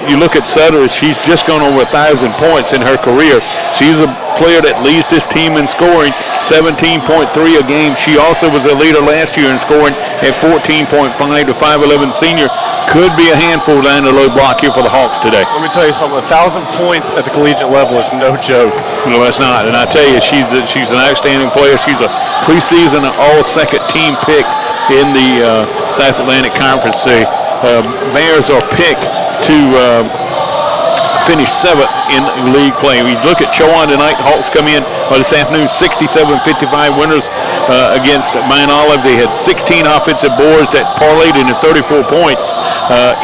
you look at Sutter, she's just gone over 1,000 points in her career. She's a player that leads this team in scoring, 17.3 a game. She also was a leader last year in scoring at 14.5. The 5'11 senior could be a handful down the low block here for the Hawks today. Let me tell you something, 1,000 points at the collegiate level is no joke. No, it's not. And I tell you, she's an outstanding player. She's a preseason all-second team pick in the South Atlantic Conference. The Bears are picked to finish 7th in league play. We look at Chowan tonight. Hawks come in this afternoon, 67-55 winners against Mount Olive. They had 16 offensive boards that parlayed into 34 points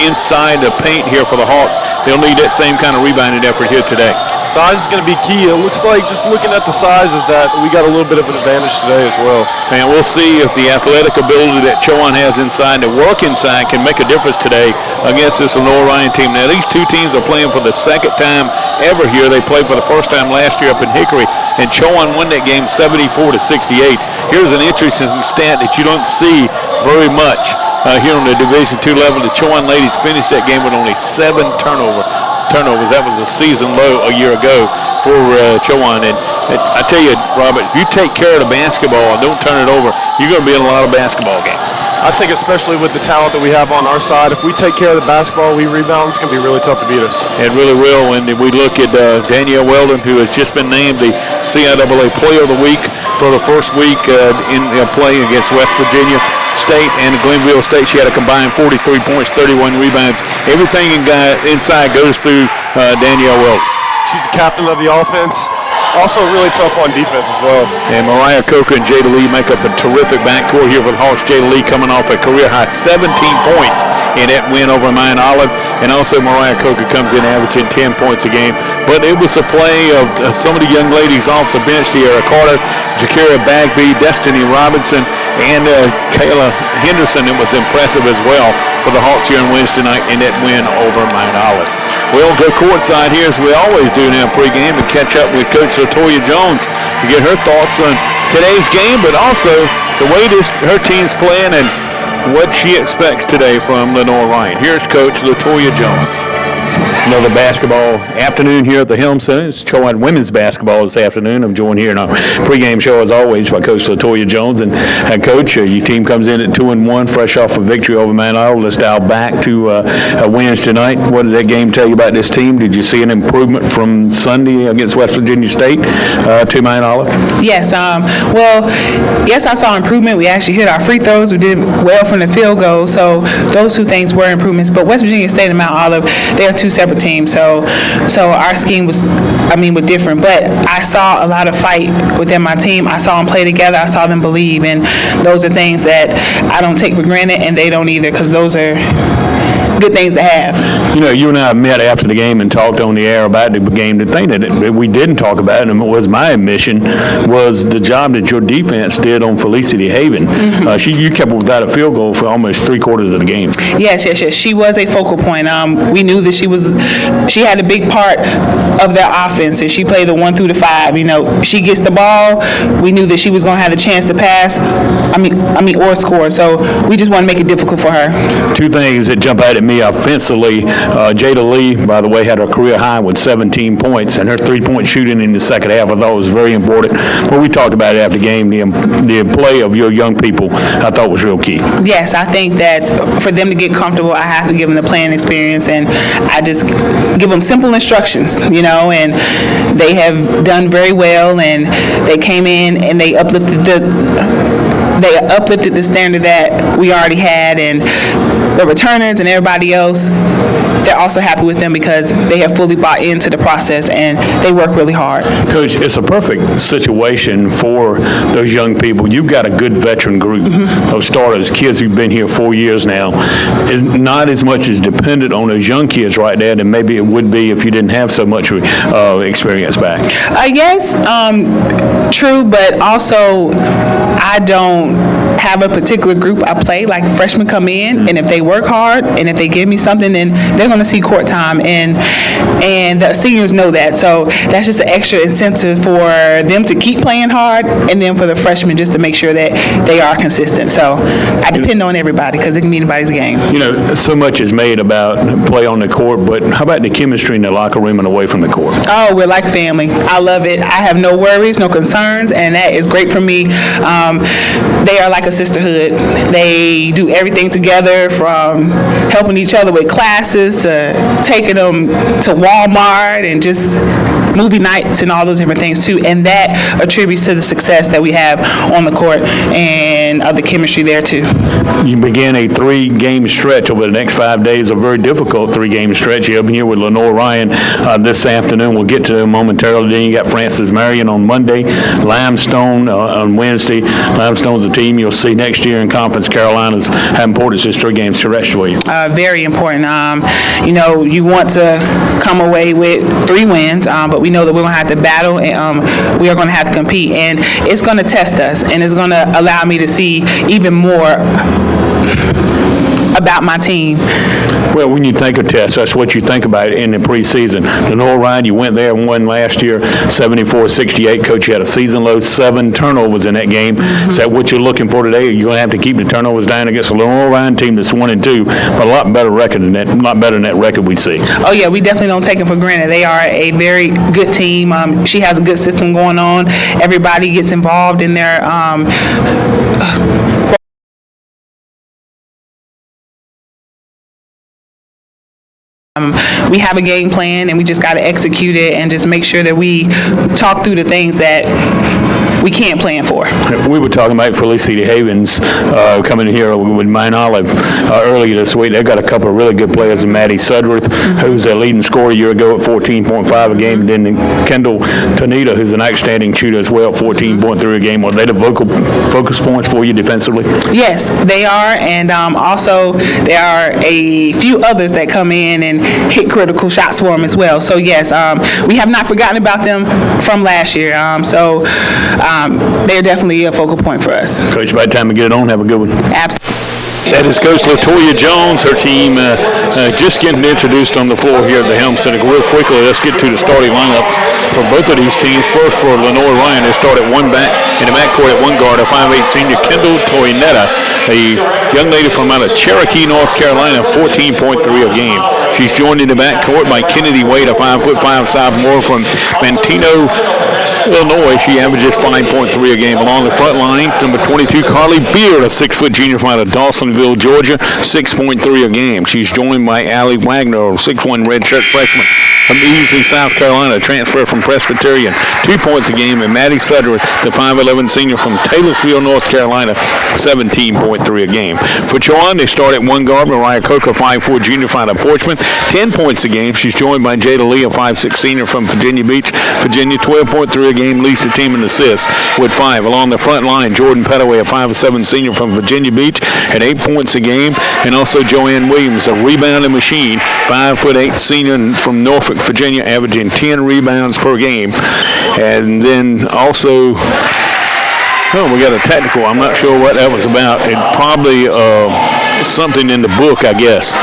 inside the paint here for the Hawks. They'll need that same kind of rebounding effort here today. Size is going to be key. It looks like, just looking at the sizes, that we got a little bit of an advantage today as well. And we'll see if the athletic ability that Chowan has inside, the work inside, can make a difference today against this Lenoir Rhyne team. Now, these two teams are playing for the second time ever here. They played for the first time last year up in Hickory, and Chowan won that game 74-68. Here's an interesting stat that you don't see very much here on the Division II level. The Chowan ladies finished that game with only 7 turnovers. That was a season low a year ago for Chowan. And I tell you, Robert, if you take care of the basketball and don't turn it over, you're going to be in a lot of basketball games. I think especially with the talent that we have on our side, if we take care of the basketball, we rebound, it's going to be really tough to beat us. It really will. And we look at Danielle Weldon, who has just been named the CIAA Player of the Week for the first week in play against West Virginia State and Glenville State. She had a combined 43 points, 31 rebounds. Everything inside goes through Danielle Weldon. She's the captain of the offense. Also really tough on defense as well. And Mariah Coker and Jada Lee make up a terrific backcourt here for the Hawks. Jada Lee coming off a career-high 17 points in that win over Mount Olive. And also Mariah Coker comes in averaging 10 points a game. But it was a play of some of the young ladies off the bench. De'Ara Carter, Jakira Bagby, Destiny Robinson, and Kayla Henderson. It was impressive as well for the Hawks here on Wednesday night in that win over Mount Olive. We'll go courtside here, as we always do now pregame, to catch up with Coach LaToya Jones to get her thoughts on today's game, but also the way her team's playing and what she expects today from Lenoir Rhyne. Here's Coach LaToya Jones. It's another basketball afternoon here at the Helm Center. It's Chowan women's basketball this afternoon. I'm joined here in our pregame show, as always, by Coach LaToya Jones. And Coach, your team comes in at 2-1, fresh off a victory over Mount Olive. Let's dial back to Wednesday night. What did that game tell you about this team? Did you see an improvement from Sunday against West Virginia State to Mount Olive? Yes. Yes, I saw improvement. We actually hit our free throws. We did well from the field goal. So those two things were improvements. But West Virginia State and Mount Olive, they are two separate teams. So our scheme was different. But I saw a lot of fight within my team. I saw them play together. I saw them believe. And those are things that I don't take for granted, and they don't either, because those are good things to have. You know, you and I met after the game and talked on the air about the game. The thing that we didn't talk about, and it was my admission, was the job that your defense did on Felicity Haven. Mm-hmm. You kept her without a field goal for almost 3/4 of the game. Yes. She was a focal point. We knew that she had a big part of their offense, and she played the 1 through the 5. You know, she gets the ball. We knew that she was going to have a chance to pass. Or score. So we just want to make it difficult for her. Two things that jump out at me offensively. Jada Lee, by the way, had her career high with 17 points, and her three-point shooting in the second half I thought was very important. But we talked about it after the game. The play of your young people I thought was real key. Yes, I think that for them to get comfortable, I have to give them the playing experience, and I just give them simple instructions, and they have done very well, and they came in and they uplifted the standard that we already had, and the returners and everybody else, they're also happy with them because they have fully bought into the process and they work really hard. Coach, it's a perfect situation for those young people. You've got a good veteran group of starters, kids who've been here 4 years now. Is not as much as dependent on those young kids right there than maybe it would be if you didn't have so much experience back. Yes, true, but also I don't have a particular group I play, like freshmen come in, and if they work hard and if they give me something, then they're going to see court time, and the seniors know that. So that's just an extra incentive for them to keep playing hard, and then for the freshmen just to make sure that they are consistent. So I depend on everybody because it can be anybody's game. So much is made about play on the court, but how about the chemistry in the locker room and away from the court? Oh, we're like family. I love it. I have no worries, no concerns, and that is great for me. They are like a sisterhood. They do everything together, from helping each other with classes to taking them to Walmart and just movie nights and all those different things too, and that attributes to the success that we have on the court and of the chemistry there too. You begin a 3-game stretch over the next 5 days, a very difficult 3-game stretch. You open here with Lenoir Rhyne this afternoon. We'll get to them momentarily. Then you got Francis Marion on Monday, Limestone on Wednesday. Limestone's a team you'll see next year in Conference. Carolinas. How important is this 3-game stretch for you? Very important. You want to come away with 3 wins, but we know that we're going to have to battle, and we are going to have to compete, and it's going to test us, and it's going to allow me to see even more about my team. Well, when you think of tests, that's what you think about in the preseason. Lenoir Rhyne, you went there and won last year, 74-68. Coach, you had a season low, 7 turnovers in that game. Is that what you're looking for today? You're going to have to keep the turnovers down against a Lenoir Rhyne team that's 1-2, but a lot better record than that. A lot better than that record we see. Oh yeah, we definitely don't take them for granted. They are a very good team. She has a good system going on. Everybody gets involved in their we have a game plan, and we just got to execute it and just make sure that we talk through the things that we can't plan for. We were talking about Felicity Havens coming here with Mine Olive earlier this week. They've got a couple of really good players in Maddie Sudworth, who's their leading scorer a year ago at 14.5 a game, and then Kendall Tanita, who's an outstanding shooter as well, 14.3 a game. Are they the focus points for you defensively? Yes, they are, and also there are a few others that come in and hit critical shots for them as well. So yes, we have not forgotten about them from last year. They're definitely a focal point for us. Coach, by the time we get it on, have a good one. Absolutely. That is Coach LaToya Jones. Her team just getting introduced on the floor here at the Helm Center. Real quickly, let's get to the starting lineups for both of these teams. First, for Lenoir Rhyne, they start at one back in the backcourt at one guard, a 5'8" senior, Kendall Toinetta, a young lady from out of Cherokee, North Carolina, 14.3 a game. She's joined in the backcourt by Kennedy Wade, a 5'5" sophomore from Manteno, Illinois. She averages 5.3 a game. Along the front line, number 22, Carly Beard, a 6-foot junior from out of Dawsonville, Georgia, 6.3 a game. She's joined by Allie Wagner, a 6'1" redshirt freshman from Easley, South Carolina, a transfer from Presbyterian, 2 points a game. And Maddie Sudworth, the 5'11" senior from Taylorsville, North Carolina, 17.3 a game. For Chowan, they start at one guard, Mariah Coker, 5'4" junior from out of Portsmouth, 10 points a game. She's joined by Jada Lee, a 5'6" senior from Virginia Beach, Virginia, 12.3 a game, leads the team in assists with 5. Along the front line, Jordan Pettaway, a 5'7" senior from Virginia Beach, at 8 points a game. And also Joanne Williams, a rebounding machine, 5'8" senior from Norfolk, Virginia, averaging 10 rebounds per game. And then also, we got a technical. I'm not sure what that was about. It probably something in the book, I guess.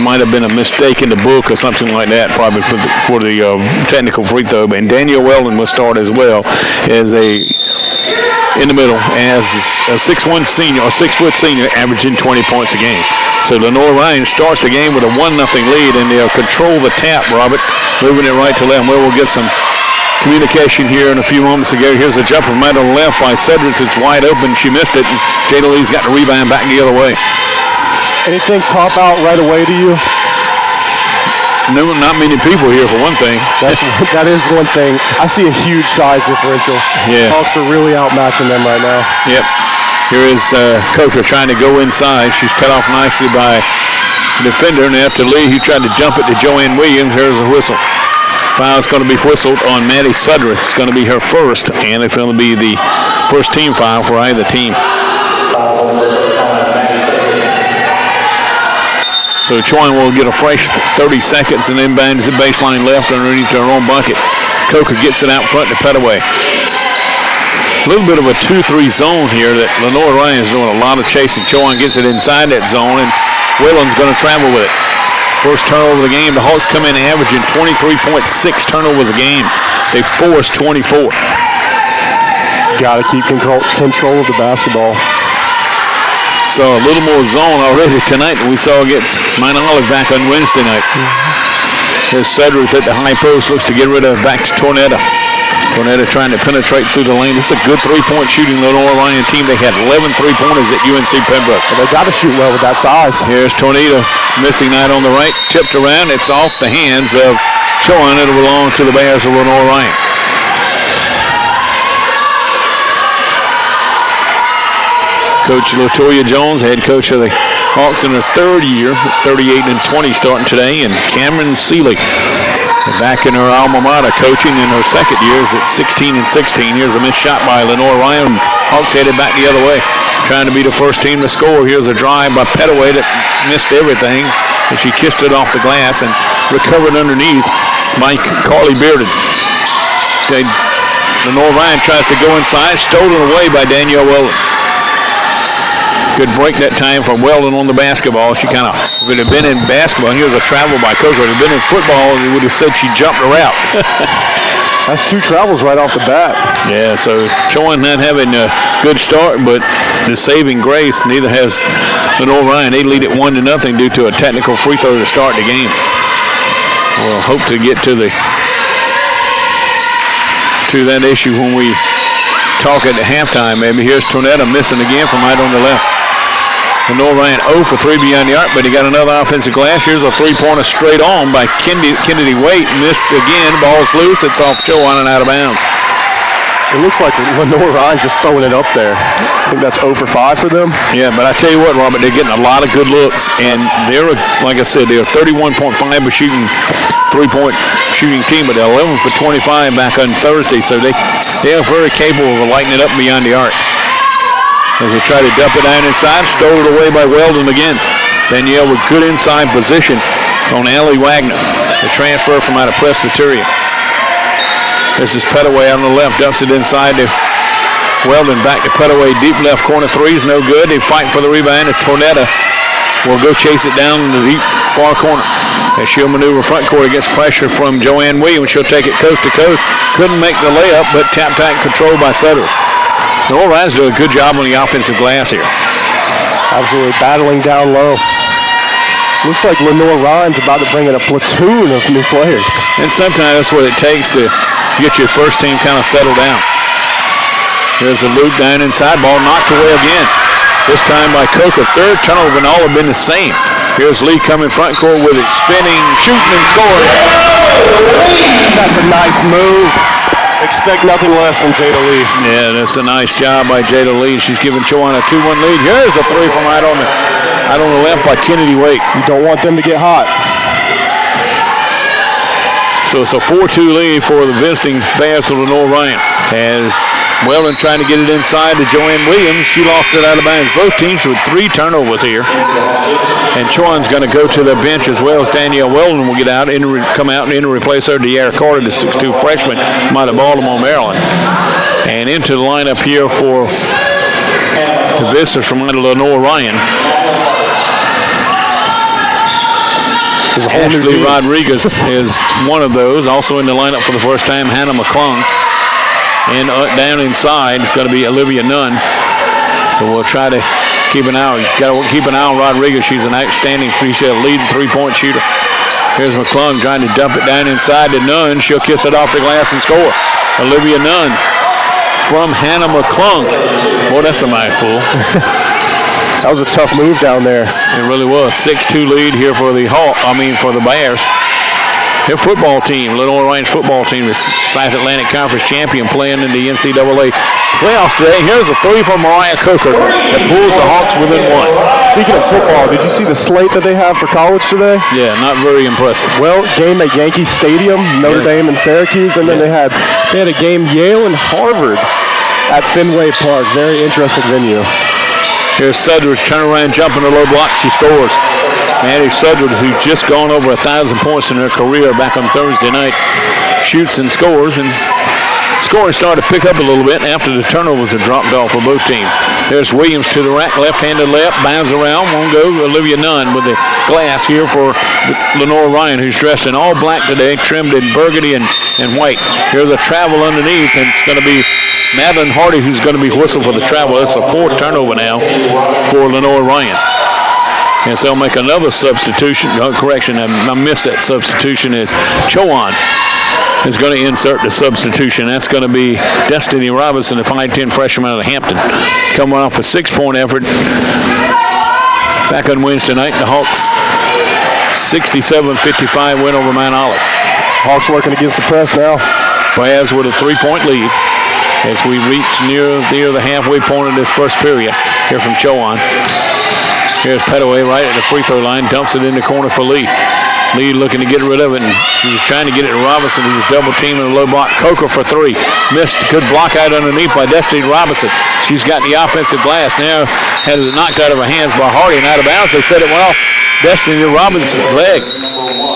Might have been a mistake in the book or something like that, probably for the technical free throw. And Daniel Weldon will start as well as in the middle as a 6'1" senior or 6-foot senior, averaging 20 points a game. So Lenoir Rhyne starts the game with a 1-0 lead, and they'll control the tap, Robert, moving it right to left. Well, we'll get some communication here in a few moments ago. Here's a jumper right on the left by Cedric. It's wide open. She missed it, and Jada Lee's got the rebound back the other way. Anything pop out right away to you? No, not many people here, for one thing. That is one thing. I see a huge size differential. Yeah. Hawks are really outmatching them right now. Yep. Here is Coker trying to go inside. She's cut off nicely by the defender, and after Lee, he tried to jump it to Joanne Williams. Here's a whistle. Foul's going to be whistled on Maddie Sudworth. It's going to be her first, and it's going to be the first team foul for either team. So Chowan will get a fresh 30 seconds and inbounds the baseline left underneath their own bucket. Coker gets it out front to Pettaway. A little bit of a 2-3 zone here that Lenoir Ryan is doing a lot of chasing. Chowan gets it inside that zone, and Whelan's going to travel with it. First turnover of the game. The Hawks come in averaging 23.6 turnovers a game. They forced 24. Got to keep control of the basketball. So a little more zone already tonight than we saw against Mount Olive back on Wednesday night. Here's Sedgwick at the high post, looks to get rid of it back to Tornetta. Tornetta trying to penetrate through the lane. This is a good three-point shooting Lenoir Ryan team. They had 11 three-pointers at UNC Pembroke. Well, they got to shoot well with that size. Here's Tornetta missing that on the right. Tipped around. It's off the hands of Chowan. It'll belong to the Bears of Lenoir Ryan. Coach LaToya Jones, head coach of the Hawks in her third year, 38-20 starting today, and Cameron Seeley back in her alma mater coaching in her second year is at 16-16. Here's a missed shot by Lenoir Ryan. Hawks headed back the other way, trying to be the first team to score. Here's a drive by Petaway that missed everything, and she kissed it off the glass and recovered underneath by Carly Bearden. Lenoir Ryan tries to go inside, stolen away by Danielle Weldon. Good break that time from Weldon on the basketball. She kind of, if it had been in basketball, here's a travel by Coker. If it had been in football, you would have said she jumped her out. That's two travels right off the bat. Yeah, so Chowan not having a good start, but the saving grace, neither has Lenoir Ryan. They lead it 1-0 due to a technical free throw to start the game. We'll hope to get to that issue when we talk at the halftime, maybe. Here's Tornetta missing again from right on the left. Lenoir Ryan 0 for 3 beyond the arc, but he got another offensive glass. Here's a three-pointer straight on by Kennedy Waite. Missed again. Ball's loose. It's off Chowan and out of bounds. It looks like Lenoir Ryan's just throwing it up there. I think that's 0 for 5 for them. Yeah, but I tell you what, Robert, they're getting a lot of good looks, and they're, like I said, they're 31.5 shooting three-point shooting team, but they're 11 for 25 back on Thursday, so they are very capable of lighting it up beyond the arc. As they try to dump it down inside, stole it away by Weldon again. Danielle with good inside position on Allie Wagner, the transfer from out of Presbyterian. This is Petaway on the left, dumps it inside to Weldon, back to Petaway, deep left corner threes, no good. They fight for the rebound, and Tornetta will go chase it down in the deep far corner. As she'll maneuver front court against pressure from Joanne Williams. She'll take it coast to coast. Couldn't make the layup, but tap-tight controlled by Sutter. Lenoir Ryan's doing a good job on the offensive glass here. Absolutely battling down low. Looks like Lenoir Ryan's about to bring in a platoon of new players. And sometimes that's what it takes to get your first team kind of settled down. There's a loop down inside. Ball knocked away again. This time by Coker. Third turnover, and all have been the same. Here's Lee coming front court with it, spinning, shooting, and scoring. That's a nice move. Expect nothing less from Jada Lee. Yeah, that's a nice job by Jada Lee. She's giving Chowan a 2-1 lead. Here's a three from right on the left by Kennedy Waite. You don't want them to get hot. So it's a 4-2 lead for the visiting Bears of Lenoir Ryan. As Weldon trying to get it inside to Joanne Williams. She lost it out of bounds. Both teams with 3 turnovers here. And Chowan's going to go to the bench as well as Danielle Weldon will get out, come out and in to replace her, De'Ara Carter, the 6'2 freshman out of Baltimore, Maryland. And into the lineup here for the visitors from under Lenoir Ryan. Ashley Rodriguez is one of those. Also in the lineup for the first time, Hannah McClung. And down inside is going to be Olivia Nunn. So we'll try to keep an eye. Got to keep an eye on Rodriguez. She's an outstanding leading three-point shooter. Here's McClung trying to dump it down inside to Nunn. She'll kiss it off the glass and score. Olivia Nunn from Hannah McClung. Boy, that's a mouthful. That was a tough move down there. It really was. 6-2 lead here for the for the Bears. Their football team, Lenoir Ryan's football team, is South Atlantic Conference champion, playing in the NCAA playoffs today. Here's a three from Mariah Coker that pulls the Hawks within 1. Speaking of football, did you see the slate that they have for college today? Yeah, not very impressive. Well, game at Yankee Stadium, Notre Dame and Syracuse, and then they had a game Yale and Harvard at Fenway Park. Very interesting venue. Here's Sudworth, turnaround jump in the low block. She scores. Maddie Sudworth, who's just gone over 1,000 points in her career back on Thursday night, shoots and scores. And Scoring started to pick up a little bit after the turnovers had dropped off for both teams. There's Williams to the rack, left-handed left, bounds around, won't go. Olivia Nunn with the glass here for Lenoir Ryan, who's dressed in all black today, trimmed in burgundy and white. Here's a travel underneath, and it's going to be Madeline Hardy who's going to be whistled for the travel. That's the fourth turnover now for Lenoir Ryan. And so they'll make another substitution. Correction, I missed that substitution. Is Chowan is going to insert the substitution. That's going to be Destiny Robinson, the 5'10" freshman out of Hampton, coming off a 6-point effort back on Wednesday night. The Hawks 67-55 win over Mount Olive. Hawks working against the press now. Whereas with a 3-point lead as we reach near the halfway point of this first period here from Chowan. Here's Petaway right at the free throw line, dumps it in the corner for Lee. Lee looking to get rid of it, and he was trying to get it to Robinson, who was double teaming a low block. Coker for three. Missed. Good block out underneath by Destiny Robinson. She's got the offensive glass. Now has it knocked out of her hands by Hardy and out of bounds. They said it went off Destiny Robinson's leg.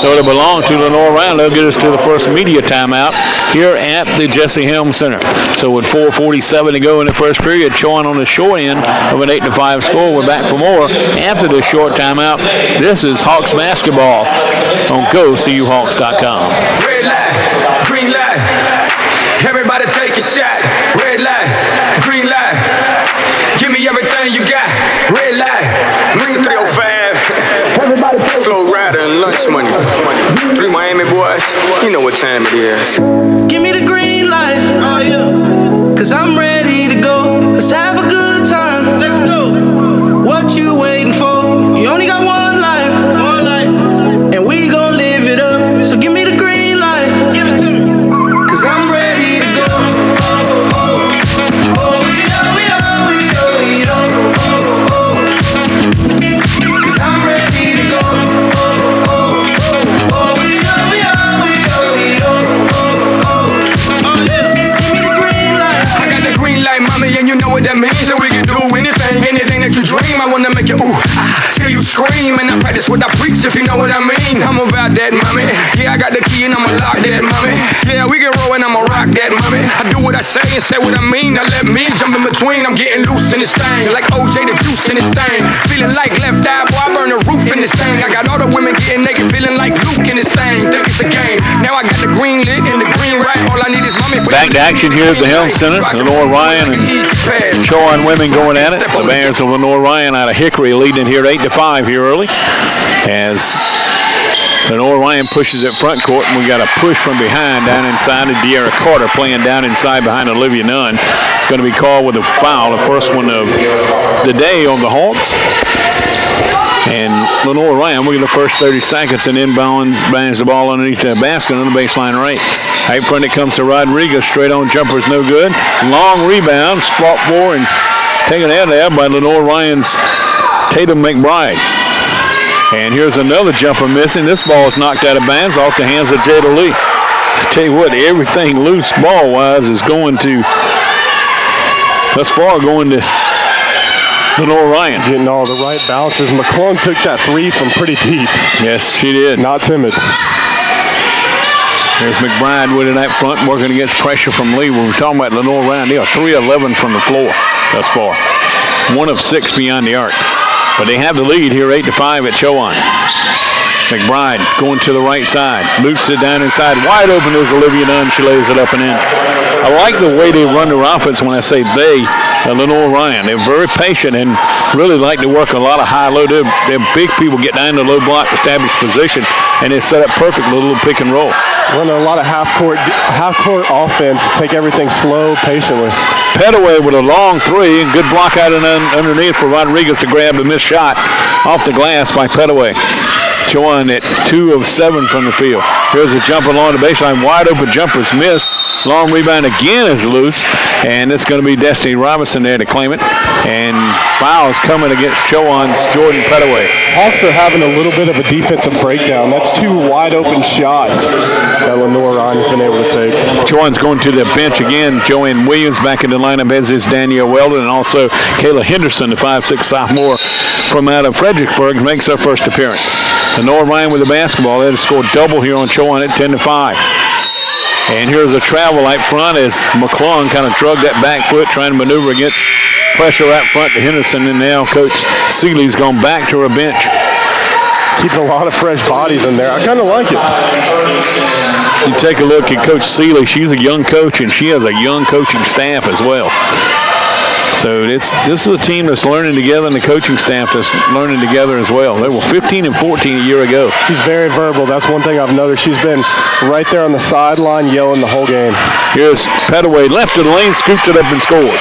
So it'll belong to Lenoir Ryan. They'll get us to the first media timeout here at the Jesse Helms Center. So with 4:47 to go in the first period, Chowan on the short end of an 8-5 score. We're back for more after this short timeout. This is Hawks basketball on GoCUHawks.com. Red light, green light. Everybody take a shot. Red light, green light. Give me everything you got. Red light, Mr. 305. Flow Rider and lunch money. 3 Miami boys, you know what time it is. Give me the green light. Oh, yeah. Cause I'm ready to go. Let's have a good time. Let's go. What you waiting for? You only got one life. One life. And we gon' live it up. So give me the green light. Give it to me. Cause I'm ready to go. Oh, oh, oh. Oh, we oh, we oh, we oh, we oh, oh, oh. Cause I'm ready to go. And you know what that means, that we can do anything that you dream. I wanna make you ooh, till you scream. And I practice what I preach, if you know what I mean. I'm about that, mommy. Yeah, I got the key and I'ma lock that, mommy. Yeah, we can roll and I'ma rock that, mommy. I do what I say and say what I mean. Now let me jump in between. I'm getting loose in this thing, like OJ the juice in this thing. Feeling like left eye, boy, I burn the roof in this thing. I got all the women getting naked, feeling like Luke in this thing. Think it's a game. Now I got the green lit and the green right. All I need is mommy. Back to action here at the Helms Center. Lenoir Ryan and Chowan women going at it. The Bears of Lenoir Ryan out of Hickory leading here 8-5 here early. As Lenoir Ryan pushes it front court, and we got a push from behind down inside of De'Ara Carter playing down inside behind Olivia Nunn. It's going to be called with a foul, the first one of the day on the Hawks. And Lenoir Ryan, we get the first 30 seconds and inbounds, bangs the ball underneath the basket on the baseline right. Right front it comes to Rodriguez. Straight on jumper is no good. Long rebound, spot for and taken out of there by Lenoir Ryan's Tatum McBride. And here's another jumper missing. This ball is knocked out of bounds off the hands of Jada Lee. I tell you what, everything loose ball-wise is going to, thus far, going to Lenoir Ryan. Getting all the right bounces. McClung took that three from pretty deep. Yes, she did. Not timid. There's McBride with it up front, working against pressure from Lee. When we're talking about Lenoir Ryan, they are 3-11 from the floor thus far. 1 of 6 beyond the arc. But they have the lead here 8-5 at Chowan. McBride going to the right side. Boots it down inside. Wide open is Olivia Nunn. She lays it up and in. I like the way they run their offense when I say they, Lenoir Ryan. They're very patient and really like to work a lot of high-low. They're big people get down to low block, establish position, and they set up perfect little pick and roll. Running a lot of half-court offense. Take everything slow, patiently. Petaway with a long three, and good block out and underneath for Rodriguez to grab the missed shot off the glass by Petaway. Chowan at 2 of 7 from the field. Here's a jump along the baseline. Wide open jumpers missed. Long rebound again is loose. And it's going to be Destiny Robinson there to claim it. And fouls coming against Chowan's Jordan Petaway. Hawks are having a little bit of a defensive breakdown. That's 2 wide open shots that Lenoir Ryan's been able to take. Chowan's going to the bench again. Joanne Williams back in the lineup, as is Danielle Weldon, and also Kayla Henderson, the 5'6" sophomore from out of Fredericksburg, makes her first appearance. Lenoir Ryan with the basketball. They had to score double here on Chowan at 10-5. And here's a travel out front as McClung kind of drug that back foot, trying to maneuver against pressure out front to Henderson. And now Coach Seeley's gone back to her bench. Keeping a lot of fresh bodies in there. I kind of like it. You take a look at Coach Seeley. She's a young coach, and she has a young coaching staff as well. So this is a team that's learning together, and the coaching staff that's learning together as well. They were 15 and 14 a year ago. She's very verbal. That's one thing I've noticed. She's been right there on the sideline yelling the whole game. Here's Petaway, left of the lane, scooped it up and scored.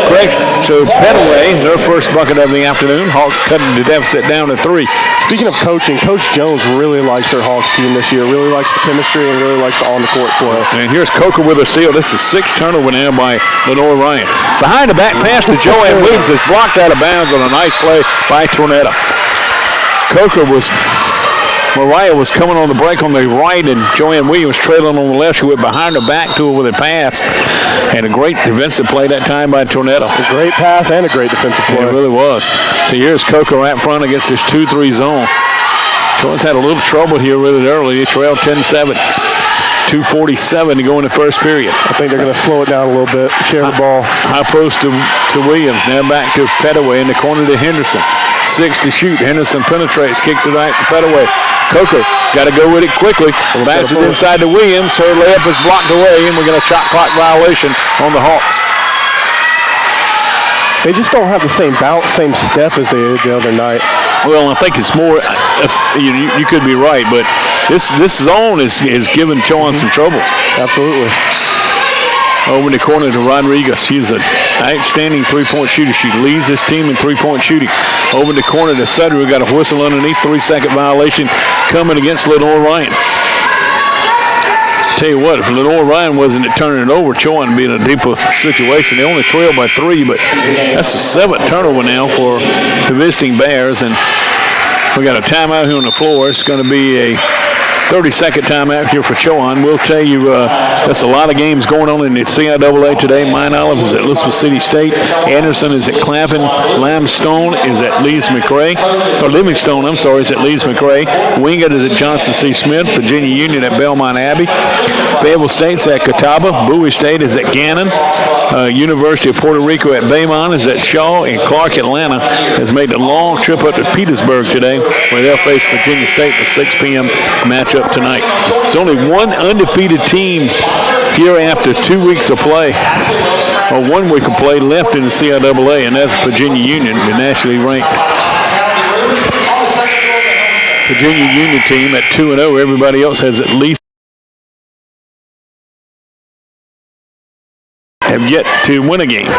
Correct. So Petaway, their first bucket of the afternoon. Hawks cutting the deficit down to 3. Speaking of coaching, Coach Jones really likes her Hawks team this year. Really likes the chemistry and really likes the on-the-court play. And here's Coker with a steal. This is 6th turnover now by Lenoir Rhyne. Behind the back pass to Chowan Williams is blocked out of bounds on a nice play by Tornetta. Mariah was coming on the break on the right, and Joanne Williams trailing on the left. She went behind her back to her with a pass. And a great defensive play that time by Tornetta. A great pass and a great defensive play. It really was. So here's Coker right front against this 2-3 zone. Chowan's had a little trouble here with it early. They trailed 10-7. 2:47 to go in the first period. I think they're going to slow it down a little bit, share the ball. High post to Williams. Now back to Petaway in the corner to Henderson. 6 to shoot. Henderson penetrates, kicks it right to Petaway. Coker got to go with it quickly. Bounce it inside to Williams. Her layup is blocked away, and we're going to shot clock violation on the Hawks. They just don't have the same bounce, same step as they did the other night. Well, I think it's more. You could be right, but this zone is giving Chowan some trouble. Absolutely. Over in the corner to Rodriguez. She's an outstanding three-point shooter. She leads this team in three-point shooting. Over in the corner to Sutter, who got a whistle underneath. 3-second violation coming against Lenoir Rhyne. Tell you what, if Lenoir Rhyne wasn't turning it over, Chowan would be in a deeper situation. They only trailed by 3, but that's the 7th turnover now for the visiting Bears. And we got a timeout here on the floor. It's going to be a 30-second timeout here for Chowan. We'll tell you that's a lot of games going on in the CIAA today. Mine Olive is at Elizabeth City State. Anderson is at Clapham. Limestone is at Livingstone, is at Leeds-McRae. Wingate is at Johnson C. Smith. Virginia Union at Belmont Abbey. Fayetteville State's at Catawba. Bowie State is at Gannon. University of Puerto Rico at Baymont is at Shaw. And Clark Atlanta has made the long trip up to Petersburg today, where they'll face Virginia State in a 6 p.m. matchup tonight. There's only one undefeated team here after 2 weeks of play, or 1 week of play left in the CIAA, and that's Virginia Union, the nationally ranked Virginia Union team at 2-0. Everybody else has at least have yet to win a game.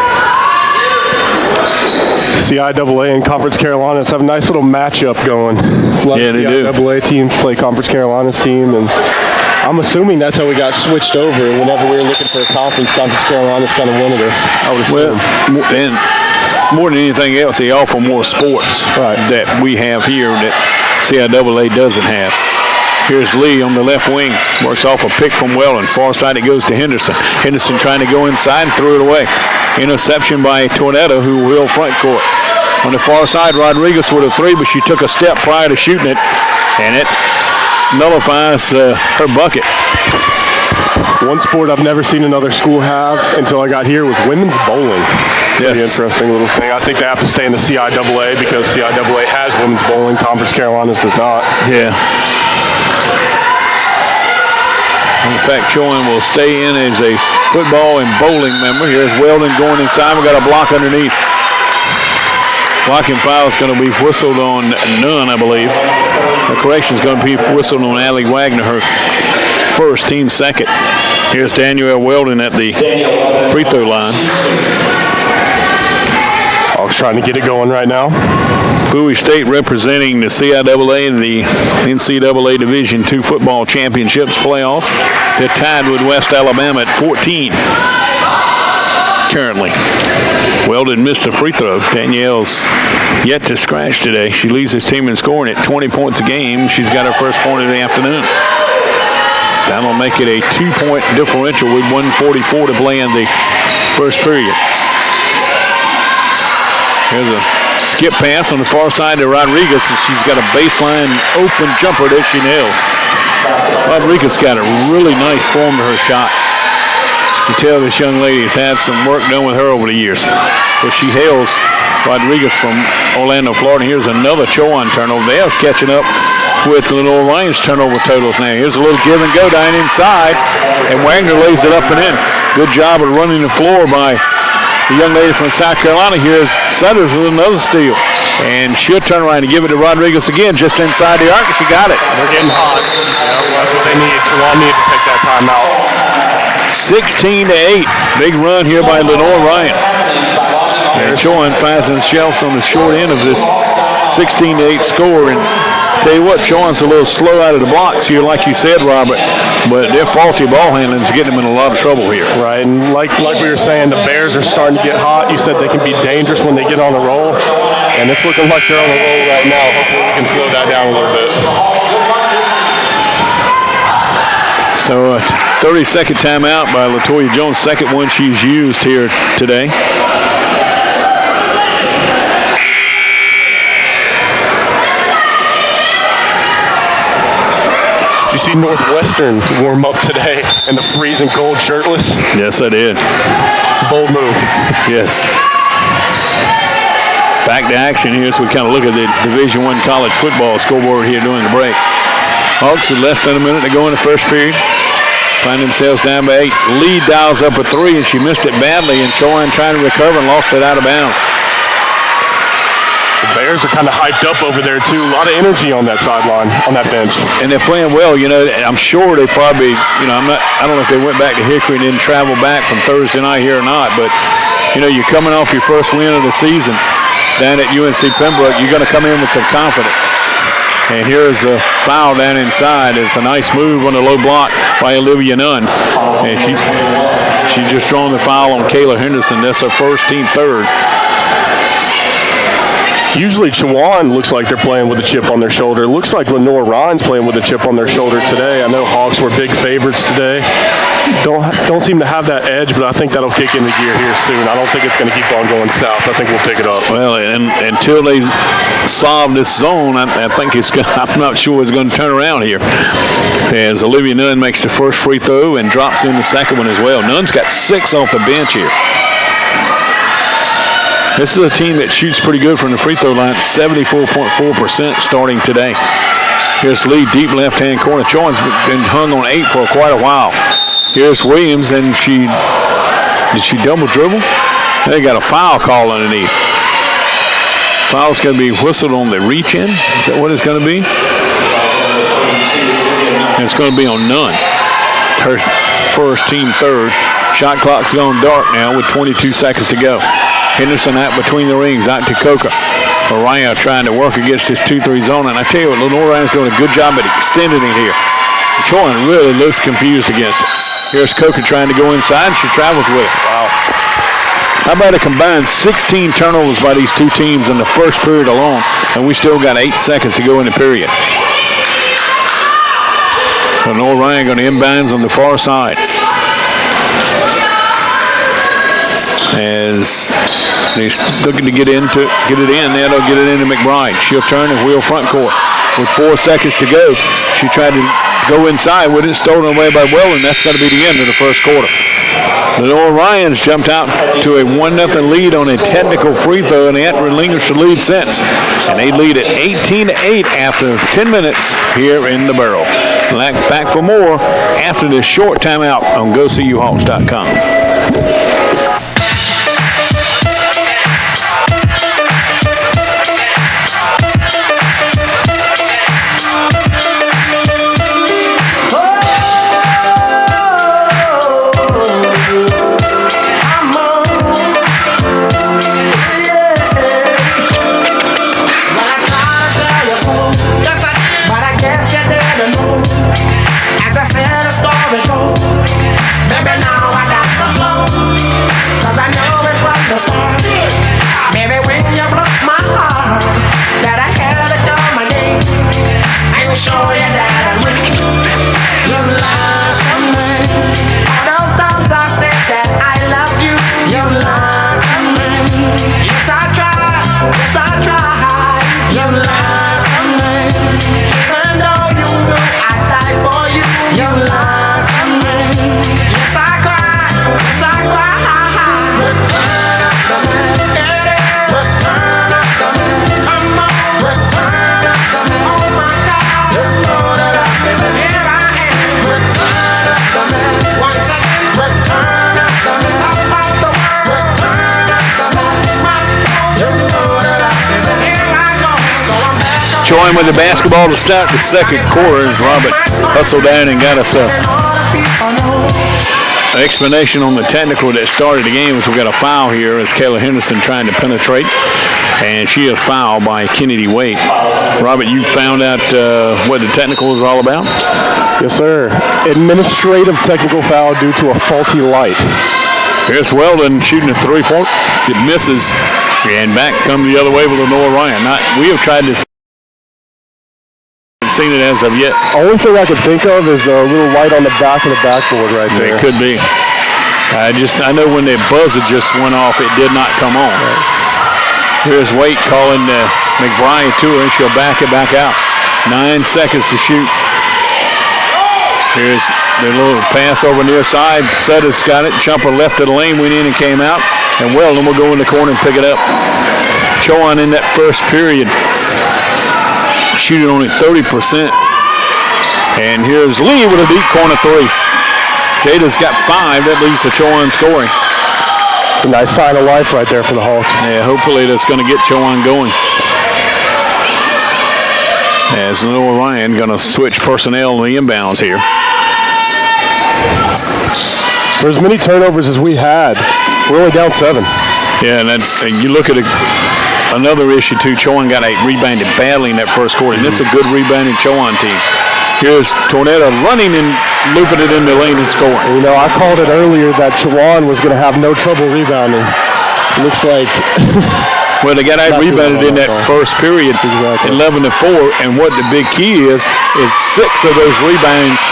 CIAA and Conference Carolinas have a nice little matchup going. Yeah, they do. CIAA teams play Conference Carolinas team, and I'm assuming that's how we got switched over. Whenever we were looking for a Conference Carolinas kind of winning us. I would assume. Well, and more than anything else, they offer more sports that we have here that CIAA doesn't have. Here's Lee on the left wing. Works off a pick from Weldon. Far side it goes to Henderson. Henderson trying to go inside and threw it away. Interception by Tornetta, who will front court. On the far side, Rodriguez with a 3, but she took a step prior to shooting it, and it nullifies her bucket. One sport I've never seen another school have until I got here was women's bowling. Pretty interesting little thing. I think they have to stay in the CIAA because CIAA has women's bowling. Conference Carolinas does not. Yeah. In fact, Chowan will stay in as a football and bowling member. Here's Weldon going inside. We got a block underneath. Blocking foul is going to be whistled on none, I believe. The correction is going to be whistled on Allie Wagner, her first, team second. Here's Danielle Weldon at the free throw line. Hawks trying to get it going right now. Bowie State representing the CIAA in the NCAA Division II football championships playoffs. They're tied with West Alabama at 14 currently. Weldon missed a free throw. Danielle's yet to scratch today. She leads his team in scoring at 20 points a game. She's got her first point of the afternoon. That'll make it a 2-point differential with 1:44 to play in the first period. Here's a skip pass on the far side to Rodriguez, and she's got a baseline open jumper that she nails. Rodriguez got a really nice form to her shot. You tell this young lady has had some work done with her over the years. But she hails Rodriguez from Orlando, Florida. Here's another Chowan turnover. They are catching up with Lenoir Rhyne's turnover totals now. Here's a little give and go down inside, and Wagner lays it up and in. Good job of running the floor by the young lady from South Carolina. Here's Sutters with another steal. And she'll turn around and give it to Rodriguez again, just inside the arc. She got it. They're getting hot. That's what they need. Chowan need to take that timeout. 16-8. Big run here by Lenoir Rhyne. And Chowan finds themselves on the short end of this 16-8 score. And tell you what, Chowan's a little slow out of the blocks here, like you said, Robert. But their faulty ball handling is getting them in a lot of trouble here. Right, and like we were saying, the Bears are starting to get hot. You said they can be dangerous when they get on a roll. And it's looking like they're on a roll right now. Hopefully we can slow that down a little bit. So 30-second timeout by LaToya Jones, second one she's used here today. Did you see Northwestern warm up today in the freezing cold shirtless? Yes, I did. Bold move. Yes. Back to action here as we kind of look at the Division I college football scoreboard here during the break. Hawks with less than a minute to go in the first period. Find themselves down by 8. Lee dials up a 3, and she missed it badly, and Chowan trying to recover and lost it out of bounds. The Bears are kind of hyped up over there, too. A lot of energy on that sideline, on that bench. And they're playing well. You know, I'm sure they probably, I don't know if they went back to Hickory and didn't travel back from Thursday night here or not, but, you're coming off your first win of the season down at UNC Pembroke. You're going to come in with some confidence. And here's a foul down inside. It's a nice move on the low block by Olivia Nunn. And she just drawn the foul on Kayla Henderson. That's her first, team third. Usually Chowan looks like they're playing with a chip on their shoulder. It looks like Lenoir Rhyne's playing with a chip on their shoulder today. I know Hawks were big favorites today. Don't seem to have that edge, but I think that'll kick into gear here soon. I don't think it's going to keep on going south. I think we'll pick it up. Well, and until they solve this zone, I think I'm not sure it's going to turn around here. As Olivia Nunn makes the first free throw and drops in the second one as well. Nunn's got 6 off the bench here. This is a team that shoots pretty good from the free throw line, 74.4% starting today. Here's Lee, deep left-hand corner. Chowan's been hung on 8 for quite a while. Here's Williams, and did she double dribble? They got a foul call underneath. Foul's going to be whistled on the reach-in. Is that what it's going to be? And it's going to be on Nunn. Her first, team third. Shot clock's gone dark now with 22 seconds to go. Henderson out between the rings, out to Coca. Mariah trying to work against this 2-3 zone. And I tell you what, Lenoir Rhyne's doing a good job at extending it here. Chowan really looks confused against it. Here's Coca trying to go inside, and she travels with it. Wow. How about a combined 16 turnovers by these two teams in the first period alone, and we still got 8 seconds to go in the period. Lenoir Rhyne going to inbounds on the far side. As they're looking to get it in, now they'll get it into McBride. She'll turn and wheel front court. With 4 seconds to go, she tried to go inside with it, stolen away by Will, and that's going to be the end of the first quarter. Lenoir Rhyne's jumped out to a 1-0 lead on a technical free throw, and they haven't relinquished the lead since. And they lead at 18-8 after 10 minutes here in the Barrel. Back for more after this short timeout on GoCUHawks.com. Baby, now I got the love. with the basketball to start the second quarter as Robert hustled down and got us an explanation on the technical that started the game. As we got a foul here as Kayla Henderson trying to penetrate, and she is fouled by Kennedy Wade. Robert, you found out what the technical is all about? Yes, sir. Administrative technical foul due to a faulty light. Here's Weldon shooting a three-point. It misses, and back come the other way with Lenoir Ryan. We have tried to seen it as of yet. Only thing I could think of is a little light on the back of the backboard right there. It could be. I know when the buzzer just went off, it did not come on. Right. Here's Waite calling McBride to her, and she'll back it back out. 9 seconds to shoot. Here's the little pass over near side. Sutter's got it. Jumper left of the lane, went in and came out. And Weldon will go in the corner and pick it up. Chowan in that first period shooting only 30%. And here's Lee with a deep corner three. Jada's got 5. That leads to Chowan scoring. It's a nice sign of life right there for the Hawks. Yeah, hopefully that's going to get Chowan going. As Lenoir Ryan going to switch personnel in the inbounds here. For as many turnovers as we had, we're only down 7. Yeah, and you look at another issue too. Chowan got rebounded badly in that first quarter, and this is a good rebounding Chowan team. Here's Tornado running and looping it in the lane and scoring. You know, I called it earlier that Chowan was going to have no trouble rebounding. Looks like. Well, they got rebounded in that first period, exactly. 11-4, and what the big key is 6 of those rebounds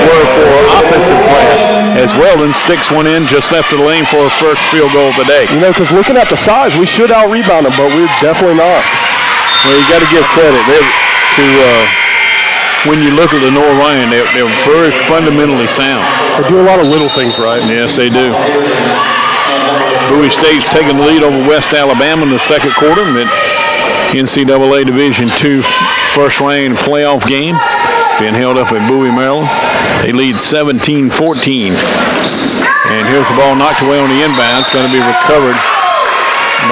were for offensive class, as Weldon sticks one in just left of the lane for a first field goal today. You know, because looking at the size, we should out-rebound them, but we're definitely not. Well, you got to give credit when you look at Lenoir Ryan, they're very fundamentally sound. They do a lot of little things right. Yes, they do. Bowie State's taking the lead over West Alabama in the second quarter. The NCAA Division II first-ranked playoff game being held up at Bowie, Maryland. They lead 17-14. And here's the ball knocked away on the inbound. It's going to be recovered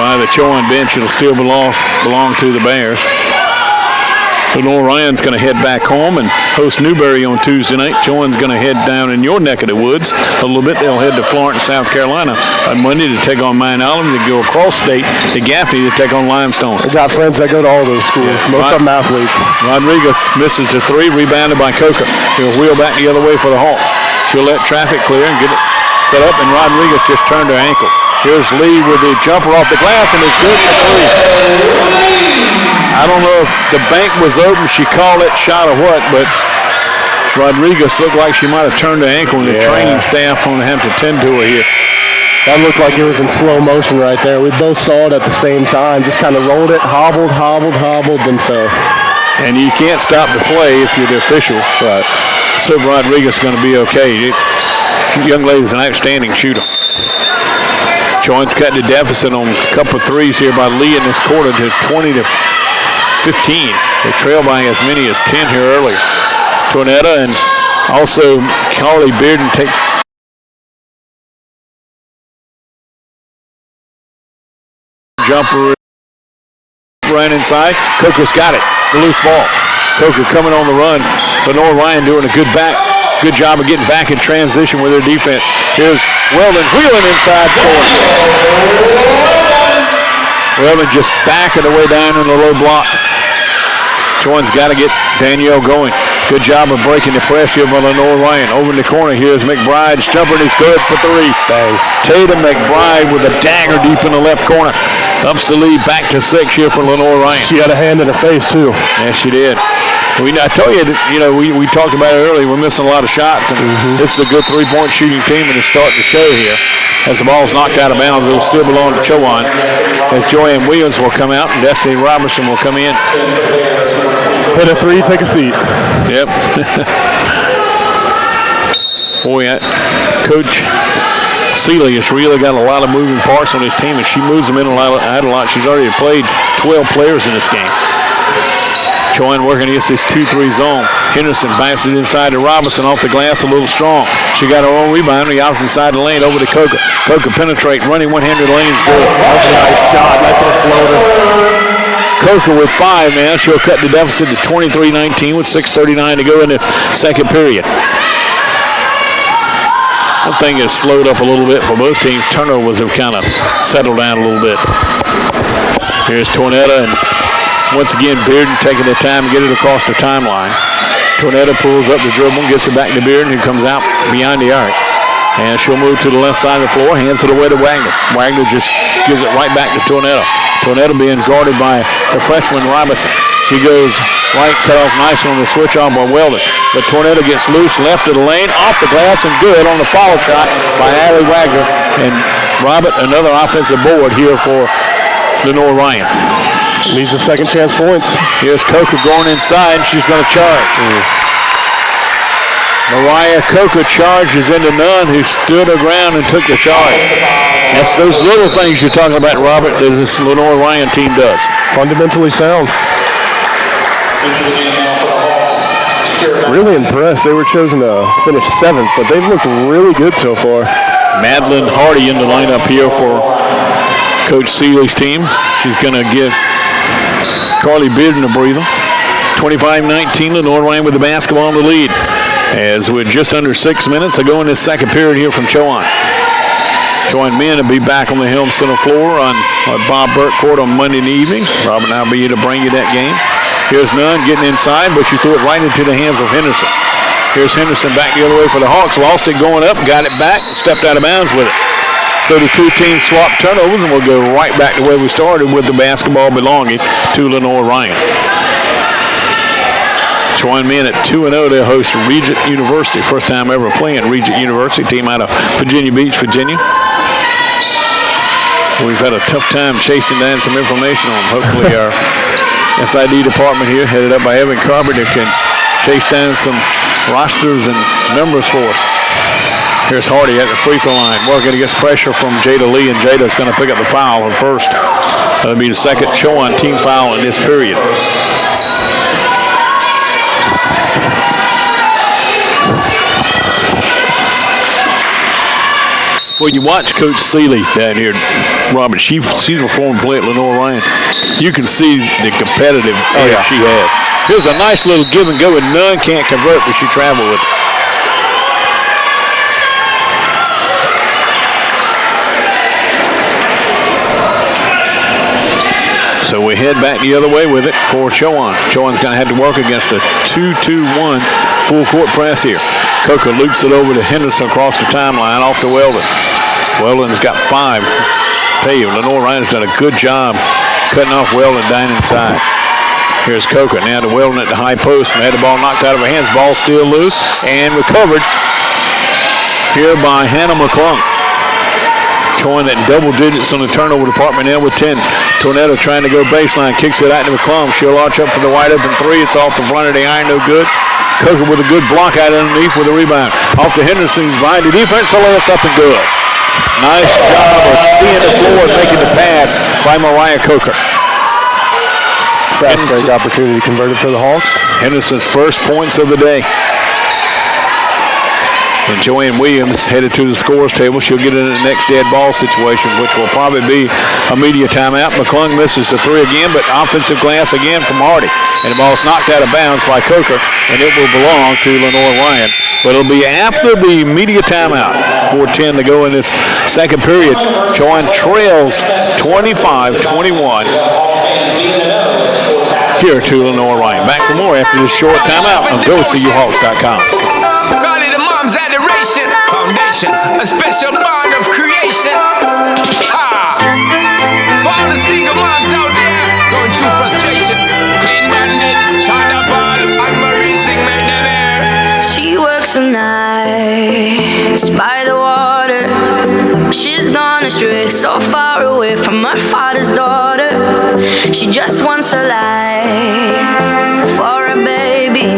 by the Chowan bench. It'll still belong to the Bears. Lenoir Ryan's going to head back home and host Newberry on Tuesday night. Chowan's going to head down in your neck of the woods a little bit. They'll head to Florence, South Carolina on Monday to take on Mount Olive, to go across state to Gaffney to take on Limestone. I got friends that go to all those schools. Yeah. Most of them athletes. Rodriguez misses the three, rebounded by Coker. He'll wheel back the other way for the Hawks. She'll let traffic clear and get it set up, and Rodriguez just turned her ankle. Here's Lee with the jumper off the glass, and it's good for 3. I don't know if the bank was open, she called it shot or what, but Rodriguez looked like she might have turned her ankle, and the training staff going to have to tend to her here. That looked like it was in slow motion right there. We both saw it at the same time. Just kind of rolled it, hobbled, then fell. And you can't stop the play if you're the official. Right. So Rodriguez is going to be okay. Young lady's an outstanding shooter. Chowan's cut the deficit on a couple of threes here by Lee in this quarter to 20-15. They trail by as many as 10 here earlier. Tornetta and also Carly Bearden take jumper run inside. Coker's got it. The loose ball. Coker coming on the run. Lenoir Ryan doing a good job of getting back in transition with their defense. Here's Weldon wheeling inside, scoring. Weldon just backing the way down in the low block. Chowan's got to get Danielle going. Good job of breaking the press here by Lenoir Ryan. Over in the corner, here's McBride's jumper, and he's good for 3. Bang. Tatum McBride with a dagger deep in the left corner. Ups the lead back to 6 here for Lenoir Ryan. She had a hand in her face, too. Yes, she did. I told you, we talked about it earlier. We're missing a lot of shots, and this is a good three-point shooting team, and it's starting to show here. As the ball's knocked out of bounds, it will still belong to Chowan. As Joanne Williams will come out, and Destiny Robertson will come in. Hit a 3, take a seat. Yep. Boy, Coach Seeley has really got a lot of moving parts on his team, and she moves them in a lot. She's already played 12 players in this game. Chowan working against this 2-3 zone. Henderson backs it inside to Robinson off the glass a little strong. She got her own rebound on the opposite side of the lane over to Coker. Coker penetrate, running one-handed lane's good. That's a nice shot. Nice little floater. Coker with 5 now. She'll cut the deficit to 23-19 with 6:39 to go in the second period. One thing has slowed up a little bit for both teams. Turnovers have kind of settled down a little bit. Here's Tornetta, and once again, Bearden taking the time to get it across the timeline. Tornetta pulls up the dribble, gets it back to Bearden, who comes out behind the arc. And she'll move to the left side of the floor, hands it away to Wagner. Wagner just gives it right back to Tornetta. Tornetta being guarded by the freshman Robinson. She goes right, cut off nice on the switch on by Weldon. But Tornetta gets loose, left of the lane, off the glass, and good on the foul shot by Allie Wagner. And Robert, another offensive board here for Lenoir Rhyne. Needs a second chance points. Here's Coker going inside. She's going to charge. Mariah Coker charges into Nunn, who stood her ground and took the charge. That's those little things you're talking about, Robert, that this Lenoir Rhyne team does. Fundamentally sound. Really impressed. They were chosen to finish 7th, but they've looked really good so far. Madeline Hardy in the lineup here for Coach Seeley's team. She's going to give Carly Bearden a breather. 25-19, Lenoir Rhyne with the basketball in the lead. As we're just under 6 minutes to go in this second period here from Chowan. Chowan men will be back on the Helm Center floor on Bob Burke Court on Monday evening. Robin and I will be here to bring you that game. Here's Nunn getting inside, but she threw it right into the hands of Henderson. Here's Henderson back the other way for the Hawks. Lost it going up, got it back, stepped out of bounds with it. So the two teams swap turnovers, and we'll go right back to where we started with the basketball belonging to Lenoir Rhyne. Chowan men at 2-0. They'll host Regent University. First time ever playing Regent University. Team out of Virginia Beach, Virginia. We've had a tough time chasing down some information on them. Hopefully our SID department here, headed up by Evan Carpenter, can chase down some rosters and numbers for us. Here's Hardy at the free throw line. Working against pressure from Jada Lee, and Jada's going to pick up the foul, her first. That'll be the second Chowan team foul in this period. Well, you watch Coach Seeley down here, Robert. She's a former player at Lenoir Rhyne. You can see the competitive edge she has. Here's a nice little give and go, and Nunn can't convert, but she traveled with it. So we head back the other way with it for Chowan. Chowan's going to have to work against a 2-2-1 full court press here. Coker loops it over to Henderson across the timeline off to Weldon. Weldon's got 5. Tell you, Lenoir Rhyne's done a good job cutting off Weldon down inside. Here's Coker now to Weldon at the high post. And had the ball knocked out of her hands. Ball still loose and recovered here by Hannah McClung. Chowan at double digits on the turnover department now with 10. Tornetta trying to go baseline, kicks it out to McClung. She'll launch up for the wide open 3. It's off the front of the iron, no good. Coker with a good block out underneath with a rebound. Off to Henderson, who's behind the defense, so it's up and good. Nice job of seeing the floor and making the pass by Mariah Coker. Fast break opportunity converted for the Hawks. Henderson's first points of the day. And Joanne Williams headed to the scores table. She'll get in the next dead ball situation, which will probably be a media timeout. McClung misses the 3 again, but offensive glass again from Hardy. And the ball's knocked out of bounds by Coker, and it will belong to Lenoir Rhyne. But it'll be after the media timeout. 4:10 to go in this second period. Chowan trails 25-21 here to Lenoir Rhyne. Back for more after this short timeout on GoSeeYouHawks.com. Foundation, a special bond of creation. For all the single moms out there going through frustration, clean bandit, China ball, and Marie thing made them air. She works the nights by the water. She's gone astray, so far away from her father's daughter. She just wants a life for a baby.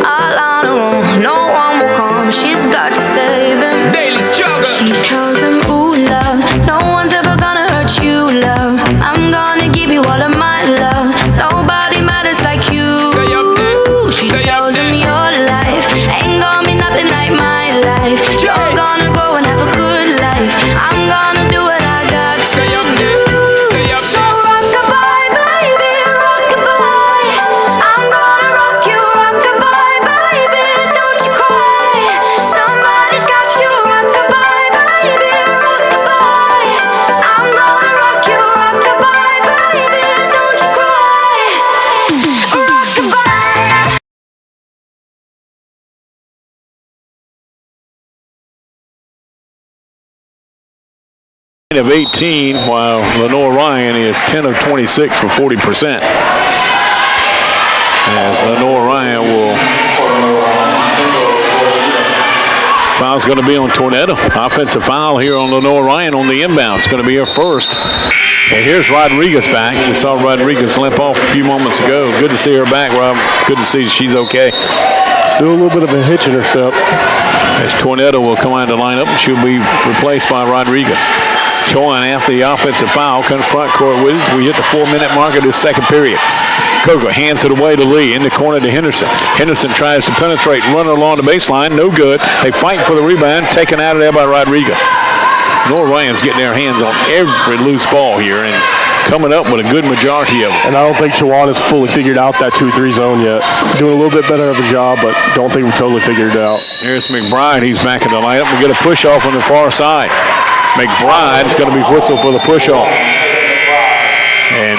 All on her own, no one will come. She's got to save him. Daily struggle. She tells him, ooh, love, no one's ever gonna hurt you, love. I'm gonna give you all of my love. Nobody matters like you. Stay up there. She tells him your life ain't gonna be nothing like my life. You're gonna grow and have a good life. I'm gonna do what I got to. Stay up there. Stay up So there. rock-a-bye, baby. of 18, while Lenoir Ryan is 10 of 26 for 40%. As Lenoir Ryan will. Foul's going to be on Tornado. Offensive foul here on Lenoir Ryan on the inbound. It's going to be her first. And here's Rodriguez back. We saw Rodriguez limp off a few moments ago. Good to see her back, Rob. Good to see she's okay. Still a little bit of a hitch in her step. As Tornado will come out to line up, and she'll be replaced by Rodriguez. Chowan, after the offensive foul, comes front court with it. We hit the 4-minute mark of this second period. Coker hands it away to Lee. In the corner to Henderson. Henderson tries to penetrate, run along the baseline. No good. They fight for the rebound. Taken out of there by Rodriguez. Lenoir Ryan's getting their hands on every loose ball here and coming up with a good majority of them. And I don't think Chowan has fully figured out that 2-3 zone yet. Doing a little bit better of a job, but don't think we totally figured it out. Here's McBride. He's back in the lineup. We get a push-off on the far side. McBride's going to be whistled for the push-off. And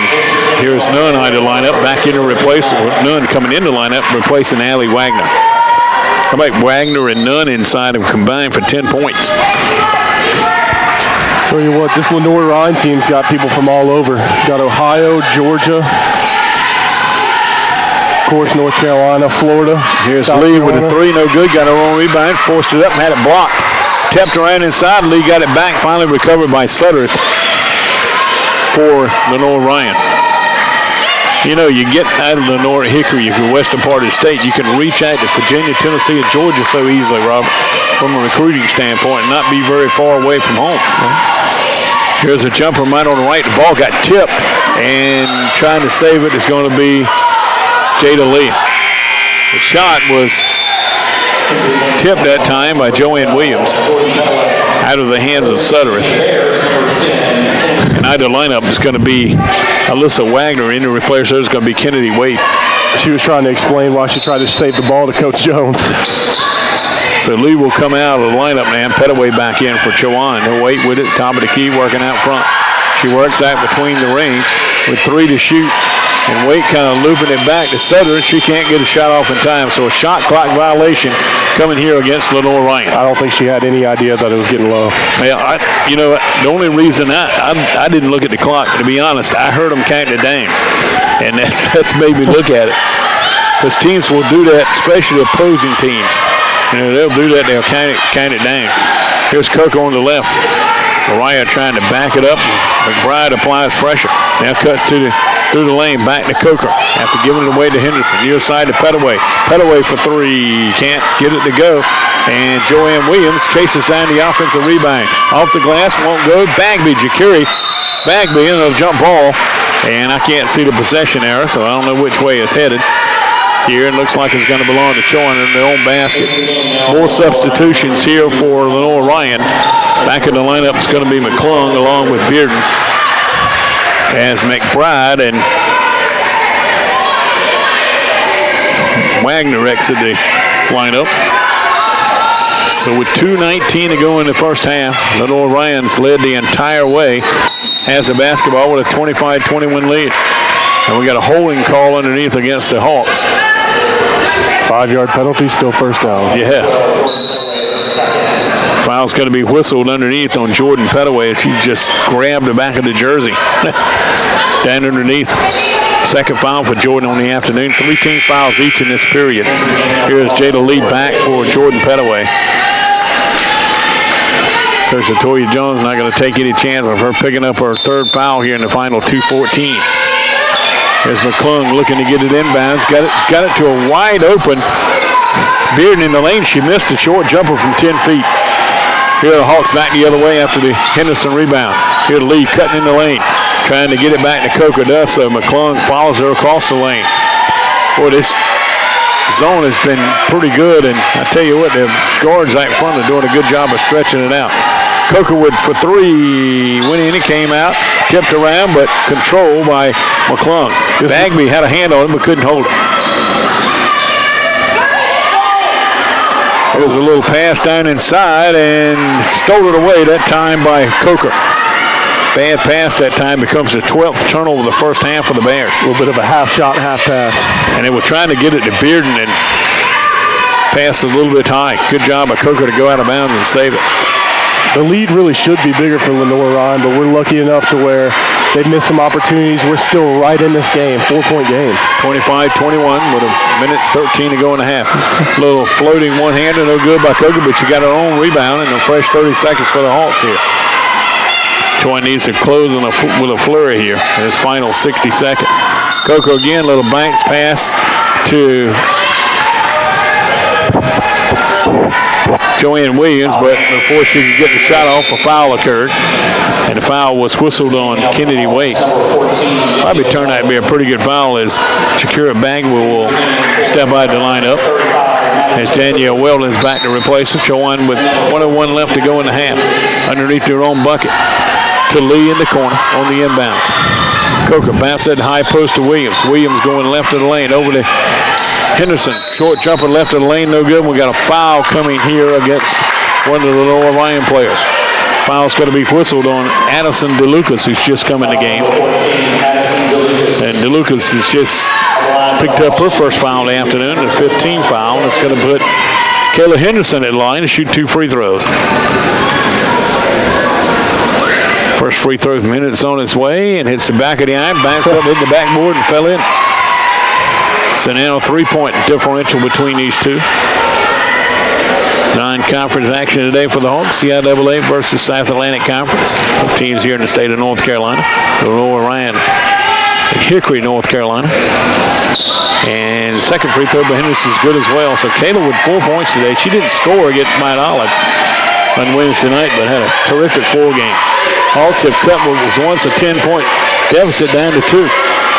here's Nunn out of the lineup, back in to replace Nunn coming into the lineup, replacing Allie Wagner. How about Wagner and Nunn inside have combined for 10 points? Tell you what, this Lenoir Ryan team's got people from all over. Got Ohio, Georgia, of course, North Carolina, Florida. Here's South Lee Carolina. with a three, no good. Got her own rebound, forced it up and had it blocked. Tapped around inside, Lee got it back, finally recovered by Sutter for Lenoir Ryan. You know, you get out of Lenoir Hickory, if you're western part of the state, you can reach out to Virginia, Tennessee, and Georgia so easily, Robert, from a recruiting standpoint, and not be very far away from home. Here's a jumper right on the right. The ball got tipped, and trying to save it is going to be Jada Lee. The shot was tipped that time by Joanne Williams out of the hands of Suttereth. And out of the lineup is going to be Alyssa Wagner. In to replace her is going to be Kennedy Wade. She was trying to explain why she tried to save the ball to Coach Jones. So Lee will come out of the lineup now. Petaway back in for Chowan. He'll wait with it, top of the key, working out front. She works out between the rings with 3 to shoot. And Wade kind of looping it back to Sutter. She can't get a shot off in time. So a shot clock violation coming here against Lenoir Ryan. I don't think she had any idea that it was getting low. Yeah, the only reason I didn't look at the clock, to be honest, I heard them count it down. And that's made me look at it. Because teams will do that, especially opposing teams. You know, they'll do that, they'll count it down. Here's Kirk on the left. Mariah trying to back it up. McBride applies pressure. Now cuts through the lane, back to Coker. After giving it away to Henderson. Near side to Petaway. Petaway for 3. Can't get it to go. And Joanne Williams chases down the offensive rebound. Off the glass, won't go. Bagby, Jakiri. Bagby in a jump ball. And I can't see the possession error, so I don't know which way it's headed. Here, it looks like it's going to belong to Chowan in their own basket. More substitutions here for Lenoir Ryan. Back in the lineup is going to be McClung along with Bearden. As McBride and Wagner exit the lineup. So with 2:19 to go in the first half, Lenoir Ryan's led the entire way. Has the basketball with a 25-21 lead. And we got a holding call underneath against the Hawks. 5-yard penalty, still first down. Yeah. Foul's going to be whistled underneath on Jordan Petaway as she just grabbed the back of the jersey. Down underneath. Second foul for Jordan on the afternoon. 3 team fouls each in this period. Here's Jada Lee back for Jordan Petaway. There's Latoya Jones not going to take any chance of her picking up her third foul here in the final 2:14. There's McClung looking to get it inbounds. Got it to a wide open Bearden in the lane. She missed a short jumper from 10 feet. Here the Hawks back the other way after the Henderson rebound. Here Lee cutting in the lane. Trying to get it back to Coker. Does so. McClung follows her across the lane. Boy, this zone has been pretty good. And I tell you what, the guards out front are doing a good job of stretching it out. Cokerwood for 3. Went in and came out. Tipped around, but controlled by McClung. Bagby had a hand on it, but couldn't hold it. There was a little pass down inside and stole it away that time by Coker. Bad pass that time, becomes the 12th turnover of the first half of the Bears. A little bit of a half shot, half pass. And they were trying to get it to Bearden and pass a little bit high. Good job by Coker to go out of bounds and save it. the lead really should be bigger for Lenoir Rhyne, but we're lucky enough to where they've missed some opportunities. We're still right in this game, 4-point game. 25-21 with a minute 13 to go in the half. Little floating one-hander, no good by Coker, but she got her own rebound and a fresh 30 seconds for the Hawks here. Chowan needs to close with a flurry here in his final 60 seconds. Coker again, little Banks pass to Joanne Williams, but before she could get the shot off, a foul occurred. And the foul was whistled on Kennedy Wade. Probably turned out to be a pretty good foul as Shakira Bagwell will step out of the lineup. As Danielle Weldon's back to replace him. Chowan with 1:01 left to go in the half. Underneath their own bucket to Lee in the corner on the inbounds. Coker pass that high post to Williams. Williams going left of the lane over to Henderson. Short jumper left of the lane, no good. We got a foul coming here against one of the Lenoir Rhyne players. Foul's going to be whistled on Addison DeLucas, who's just come in the game. And DeLucas has just picked up her first foul of the afternoon, the 15 foul. It's going to put Kayla Henderson at the line to shoot 2 free throws. First free throw minute's on its way and hits the back of the iron, backs up, hit the backboard and fell in. So now 3-point differential between these two. Non-conference action today for the Hawks. CIAA versus South Atlantic Conference. Both teams here in the state of North Carolina. Lenoir Rhyne in Hickory, North Carolina. And second free throw by Henderson's good as well. So Kayla with 4 points today. She didn't score against Mount Olive on Wednesday night, but had a terrific 4 game. Hawks have cut what was once a 10-point deficit down to 2.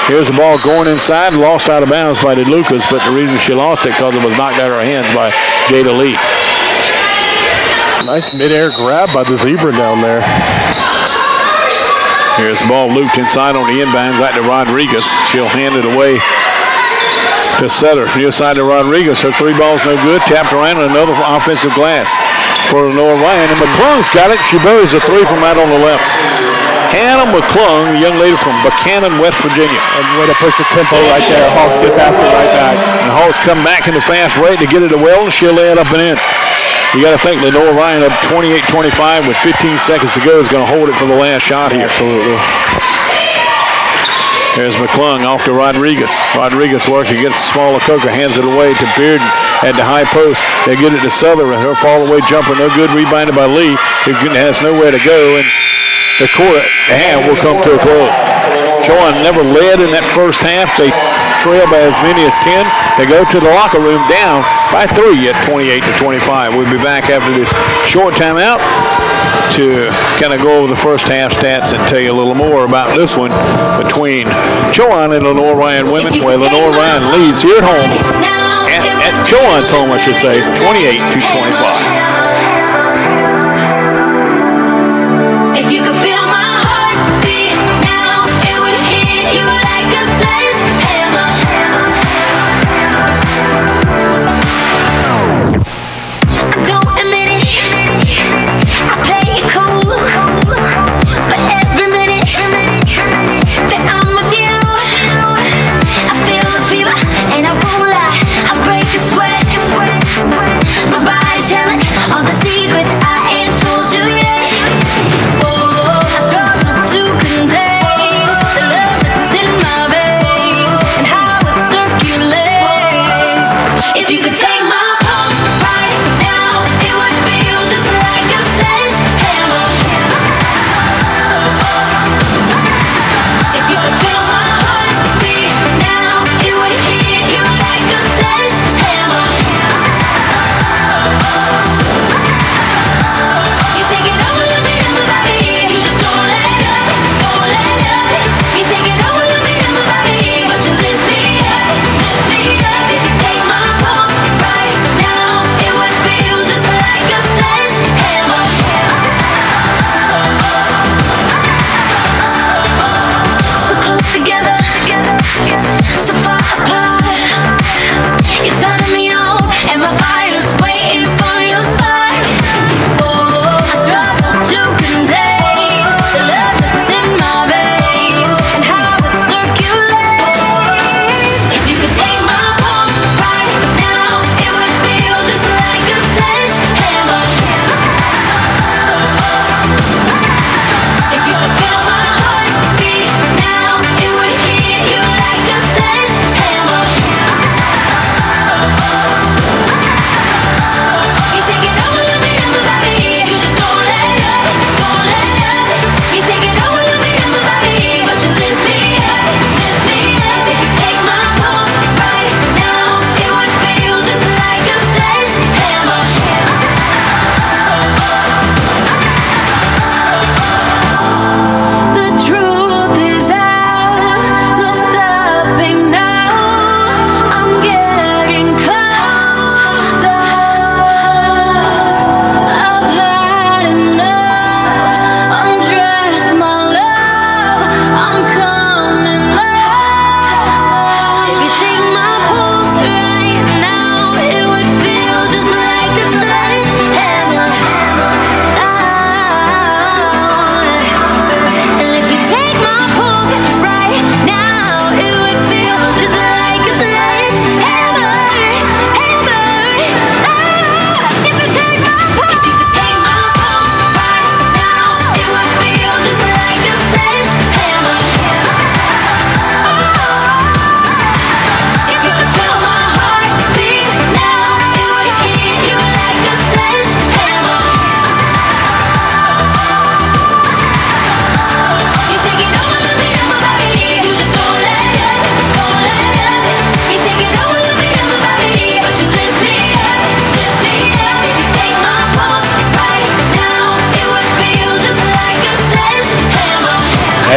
Here's the ball going inside, lost out of bounds by DeLucas, but the reason she lost it because it was knocked out of her hands by Jada Lee. Nice midair grab by the zebra down there. Here's the ball looped inside on the inbounds out to Rodriguez. She'll hand it away to Sutter. Near side to Rodriguez. Her 3 balls no good. Tapped around and another offensive glass for Lenoir Rhyne. And McClung's got it. She buries a 3 from out on the left. Hannah McClung, the young lady from Buchanan, West Virginia. And way to push the tempo right there. Hawks get basket right back. And the Hawks come back in the fast rate to get it to Weldon. She'll lay it up and in. You got to think Lenoir Rhyne up 28-25 with 15 seconds to go is going to hold it for the last shot here. Absolutely. There's McClung off to Rodriguez. Rodriguez working against smaller Coker. Hands it away to Bearden at the high post. They get it to Sutherland. Her fall-away jumper no good. Rebounded by Lee, who has nowhere to go. And the quarter half will come to a close. Chowan never led in that first half. They trail by as many as 10. They go to the locker room down by 3 at 28-25. We'll be back after this short timeout to kind of go over the first half stats and tell you a little more about this one between Chowan and Lenoir Rhyne women, where Lenoir Rhyne leads here at home, at Chowan's home, I should say, 28-25. If you could feel my heartbeat now, it would hit you like a sledgehammer. I don't admit it, I play it cool, but every minute that I'm with you, I feel the fever and I won't lie, I break a sweat. My body's telling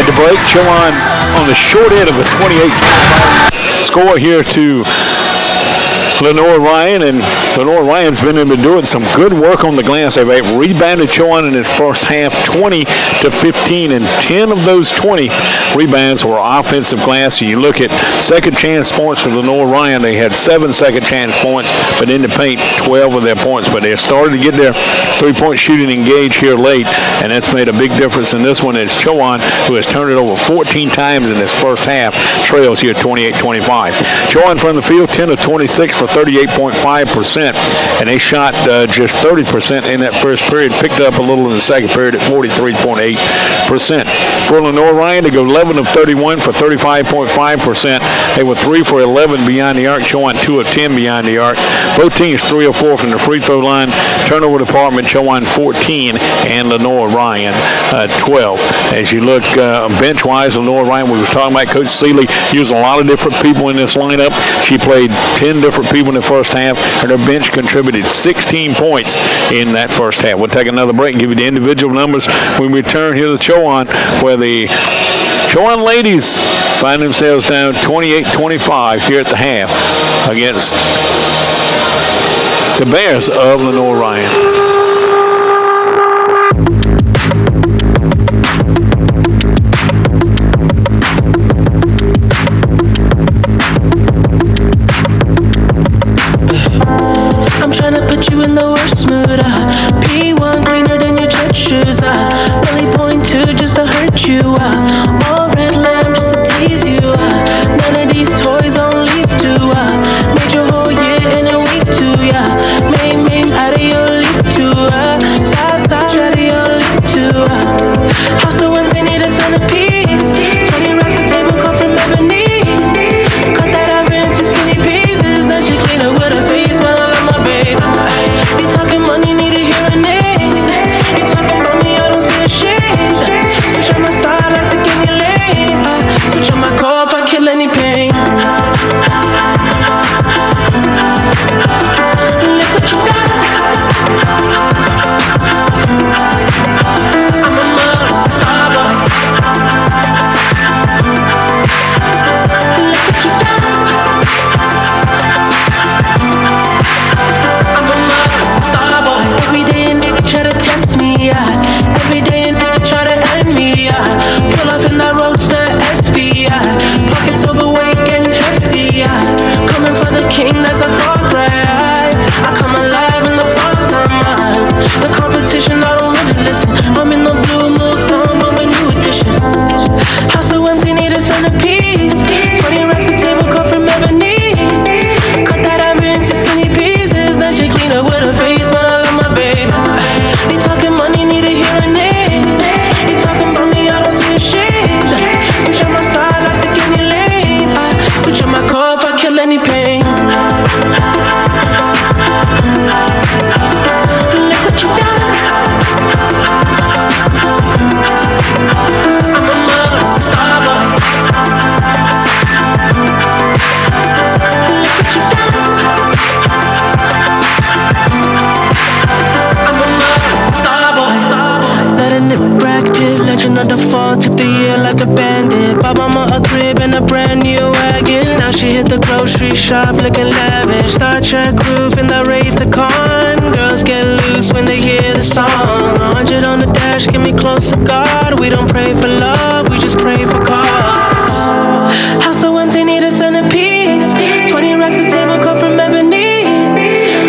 At the break, Chowan on the short end of a 28 score here to Lenoir Rhyne, and Lenoir Ryan's been doing some good work on the glass. They've rebounded Chowan in his first half 20 to 15, and 10 of those 20 rebounds were offensive glass. You look at second chance points for Lenoir Ryan, they had 7 second chance points, but in the paint, 12 of their points. But they started to get their three-point shooting engaged here late, and that's made a big difference in this one. It's Chowan, who has turned it over 14 times in this first half, trails here 28-25. Chowan from the field, 10 of 26 for 38.5%, and they shot just 30% in that first period, picked up a little in the second period at 43.8%. For Lenoir Ryan, they go 11 of 31 for 35.5%. They were 3 for 11 beyond the arc, Chowan 2 of 10 beyond the arc. Both teams 3 of 4 from the free throw line. Turnover department, Chowan 14 and Lenoir Ryan 12. As you look bench-wise, Lenoir Ryan, we were talking about Coach Seeley using a lot of different people in this lineup. She played 10 different people in the first half, and her bench contributed 16 points in that first half. We'll take another break and give you the individual numbers when we return here to Chowan, where the Chowan ladies find themselves down 28-25 here at the half against the Bears of Lenoir Ryan. You in the worst mood, P1 cleaner than your church shoes, really point to just to hurt you, all red lamb just to tease you, none of these toys on leads to, made your whole year in a week too, main out of your league too, side out of your league too, house so empty, need a centerpiece, 20 racks a table come from ebony, cut that ever into skinny pieces, then she clean up with her face, but I love my baby. You talking money, need a hearing aid. You talking about me, I don't see a shade. Switch on my side, I take any lane. Switch on my car if I kill any pain. Look what you done. I'm a star boy. Look what you done. Starboy, every day and they try to test me, every day and they try to end me, pull off in that roadster SV, pockets overweight getting hefty, coming for the king, that's a far cry, I come alive in the part-time, the competition, I don't really listen, I'm in the blue moon song, I'm a new edition, house so empty, need a centerpiece, 20 racks a table come from ebony, cut that ever into skinny pieces, then she clean up with her face, but I love my baby. You talking money, need a hearing aid. You talking about me, I don't see a shade. Switch on my side, I take any lane. Switch on my car if I kill any pain. Look what you done. I'm a star boy. Look what you done. Let a nip rack pit, legend of the fall, took the year like a bandit. Bought mama a crib and a brand new wagon. Now she hit the grocery shop looking lavish. Star Trek roof in the Wraith the Con. Girls get loose when they hear the song. 100 on the dash, get me close to God. We don't pray for love, we just pray for cause. House so empty, need a centerpiece. 20 racks a table come from ebony.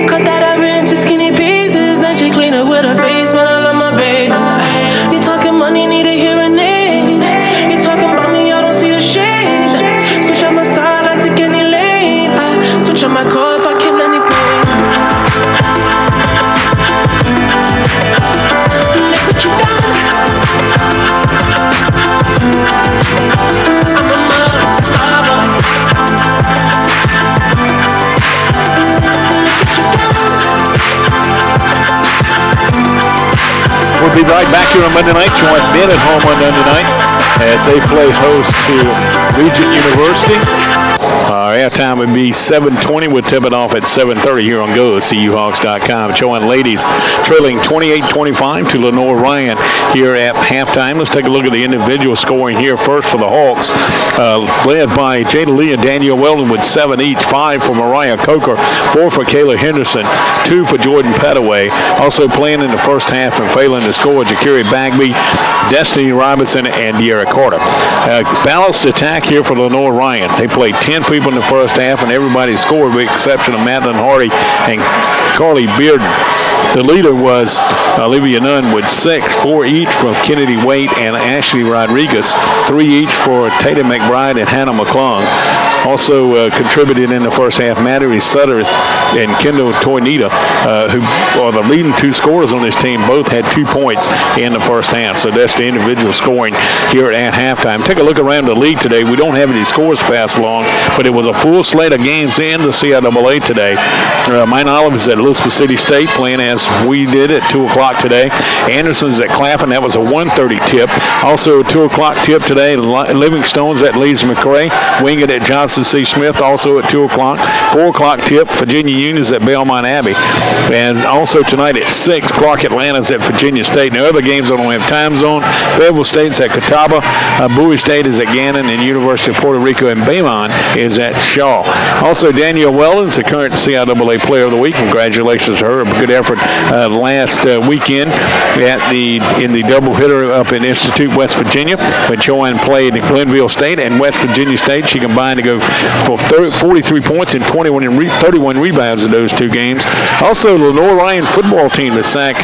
Cut that ever into skinny pieces, then she clean it with her face, but I love my baby. You talking money, need a hearing aid. You talking about me, I don't see the shade. Switch on my side, I take any lane. Switch on my car if I kill any pain. Look what you done. I'm a star boy. Look what you done. We'll be right back here on Monday night. Chowan men at home on Monday night as they play host to Regent University. Our airtime would be 7:20. We'll tip it off at 7:30 here on GoCUHawks.com. Chowan ladies trailing 28-25 to Lenoir Rhyne here at halftime. Let's take a look at the individual scoring here first for the Hawks, led by Jada Lee and Danielle Weldon with 7 each, 5 for Mariah Coker, 4 for Kayla Henderson, 2 for Jordan Petaway. Also playing in the first half and failing to score, Jakiri Bagby, Destiny Robinson, and De'Ara Carter. Balanced attack here for Lenoir Rhyne. They played 10 people in the first half, and everybody scored with the exception of Madeline Hardy and Carly Bearden. The leader was Olivia Nunn with 6, 4 each from Kennedy Waite and Ashley Rodriguez, 3 each for Tatum McBride and Hannah McClung. Also contributed in the first half, Mallory Sutter and Kendall Toynita, who are the leading 2 scorers on this team. Both had 2 points in the first half. So that's the individual scoring here at halftime. Take a look around the league today. We don't have any scores passed along, but it was a full slate of games in the CIAA today. Mount Olive is at Elizabeth City State playing as we did at 2 o'clock today. Anderson's at Claflin. That was a 1:30 tip. Also a 2 o'clock tip today. Livingstone's at Leeds McRae. Wingate at Johnson C. Smith also at 2 o'clock. 4 o'clock tip. Virginia Union's at Belmont Abbey. And also tonight at 6, Clark Atlanta's at Virginia State. Now other games I don't have time zone. Fayetteville State's at Catawba. Bowie State is at Gannon, and University of Puerto Rico and Beaumont is at Shaw. Also Danielle Weldon's the current CIAA Player of the Week. Congratulations to her. A good effort last weekend in the doubleheader up in Institute, West Virginia. But Chowan played Glenville State and West Virginia State. She combined to go for 43 points and 31 rebounds in those 2 games. Also, Lenoir Rhyne football team, the SAC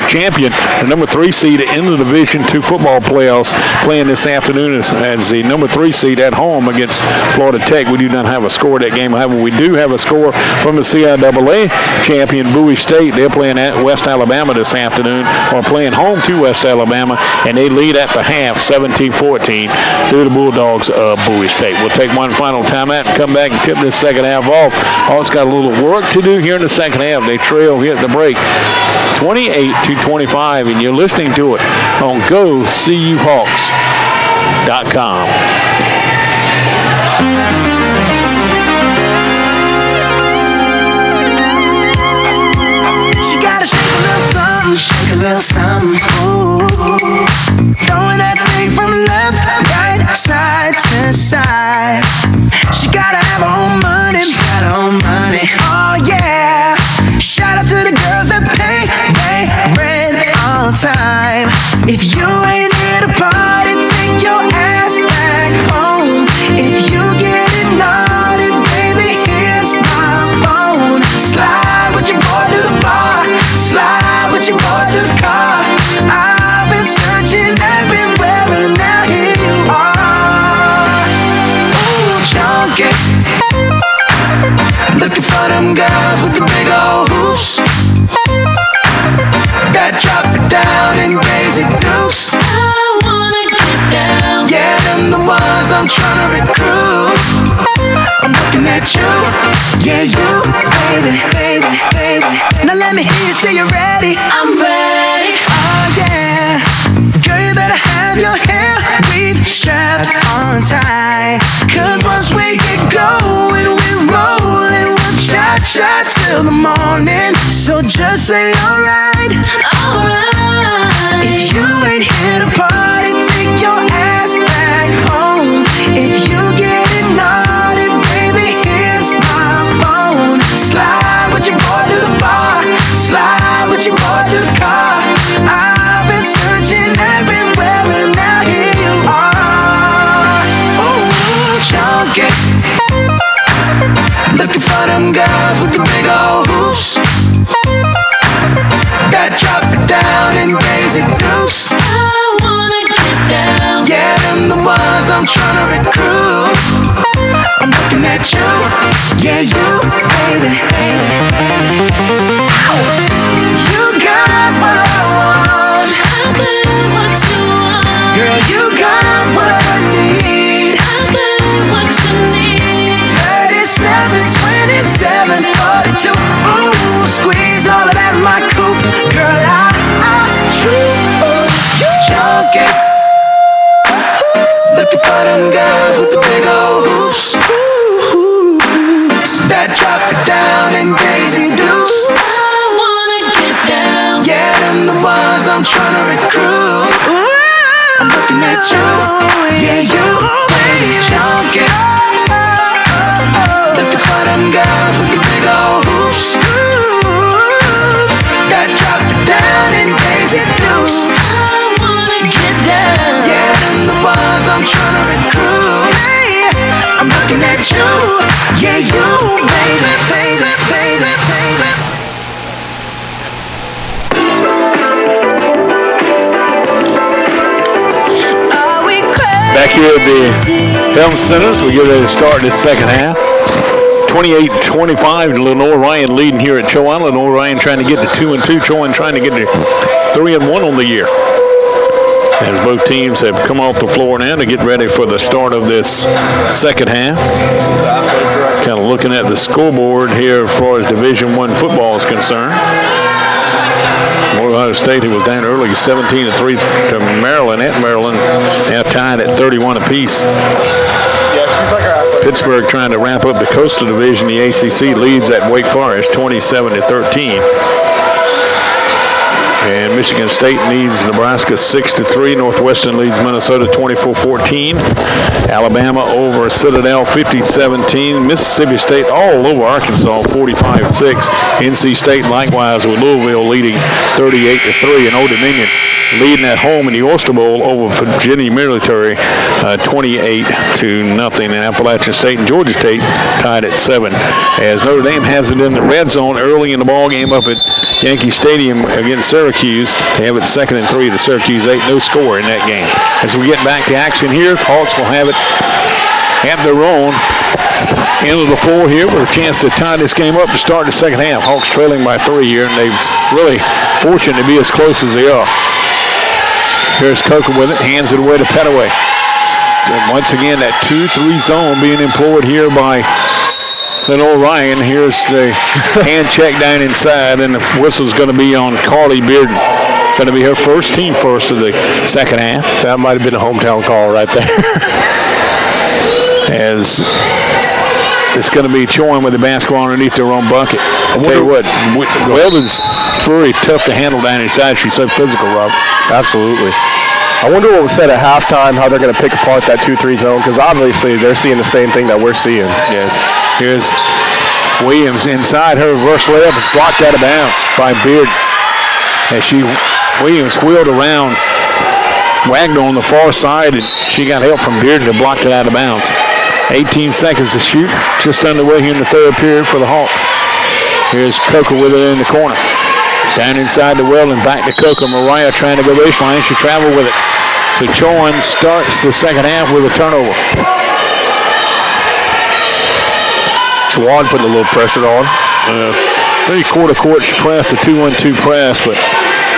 champion, the number 3 seed in the Division II football playoffs, playing this afternoon as the number 3 seed at home against Florida Tech. We do not have a score of that game. However, we do have a score from the CIAA champion, Bowie State. They're playing at West Alabama this afternoon, or playing home to West Alabama, and they lead at the half, 17-14, through the Bulldogs of Bowie State. We'll take one final timeout and come back and tip this second half off. Hawks got a little work to do here in the second half. They trail here at the break 28-25, and you're listening to it on GoCUHawks.com. She gotta shake a little something, ooh. Throwing that thing from left, right, side to side. She gotta have her own money, oh yeah. Shout out to the girls that pay rent on time. If you ain't here to party, take your ass back home. If you getting naughty, baby, here's my phone. Slide with your boy to the bar, slide with your boy to the car. I've been searching everywhere and now here you are. Ooh, chunky. Looking for them girls with the big old hoops that drop it down and raise it loose. I wanna get down. Yeah, them the ones I'm trying to recruit. I'm looking at you, yeah, you, baby. Now let me hear you say you're ready. I'm ready. Oh yeah, girl, you better have your hair weave strapped on tight. 'Cause once we get going, we rollin', we'll cha-cha till the morning. So just say alright. If you ain't here to party, take your ass back home. If you getting naughty, baby, here's my phone. Slide with your boy to the bar, slide with your boy to the car. I've been searching everywhere and now here you are. Ooh, chunky. Looking for them girls with the big old hoops that drop it down and raise it loose. I wanna get down. Yeah, them the ones I'm trying to recruit. I'm looking at you, yeah, you, baby. You got what I want. I got what you want. Girl, you got what I need. I got what you need. 37, 27, 42. Ooh, squeeze all of that in my coupe. Girl, I choose you. Chunky. Looking for them girls with the big old that drop it down and Daisy Deuce. I wanna get down. Yeah, them the ones I'm trying to recruit. I'm looking at you, yeah, you, baby, chunky. Looking for them girls with the big old hoops. That drop it down and Daisy Deuce. I wanna get down. Yeah, them the ones I'm trying to recruit. I'm looking at you, yeah, you, baby, baby, baby, baby. Are we crazy? Back here at the Helm Centers, we get ready to start this second half. 28-25, Lenoir Rhyne leading here at Chowan. Lenoir Rhyne trying to get to 2-2. Chowan trying to get to 3-1 on the year. As both teams have come off the floor now to get ready for the start of this second half. Kind of looking at the scoreboard here as far as Division I football is concerned. Ohio State, who was down early, 17-3 to Maryland at Maryland, now tied at 31 apiece. Pittsburgh trying to wrap up the Coastal Division. The ACC leads at Wake Forest 27-13. And Michigan State leads Nebraska 6-3. Northwestern leads Minnesota 24-14. Alabama over Citadel 50-17. Mississippi State all over Arkansas 45-6. NC State likewise with Louisville leading 38-3. And Old Dominion leading at home in the Oyster Bowl over Virginia Military 28-0. And Appalachian State and Georgia State tied at 7. As Notre Dame has it in the red zone early in the ball game up at Yankee Stadium against Syracuse. They have it 2nd and 3 to Syracuse 8. No score in that game. As we get back to action here, Hawks will have it at their own end of the floor here with a chance to tie this game up to start the second half. Hawks trailing by 3 here, and they're really fortunate to be as close as they are. Here's Coker with it, hands it away to Petaway. And once again, that 2-3 zone being employed here by Lenoir Rhyne. Here's the hand check down inside, and the whistle's going to be on Carly Bearden. Going to be her first team first of the second half. That might have been a hometown call right there. As it's going to be Chowan with the basketball underneath their own bucket. I'll tell you what, Weldon's very tough to handle down inside. She's so physical, Rob. Absolutely. I wonder what was said at halftime, how they're going to pick apart that 2-3 zone, because obviously they're seeing the same thing that we're seeing. Yes. Here's Williams inside. Her reverse layup is blocked out of bounds by Beard. As Williams wheeled around Wagner on the far side, and she got help from Beard to block it out of bounds. 18 seconds to shoot. Just underway here in the third period for the Hawks. Here's Coker with it in the corner. Down inside the well and back to Coker. Mariah trying to go baseline. She traveled with it. So Chowan starts the second half with a turnover. Chowan putting a little pressure on. Three-quarter court press, a 2-1-2 press, but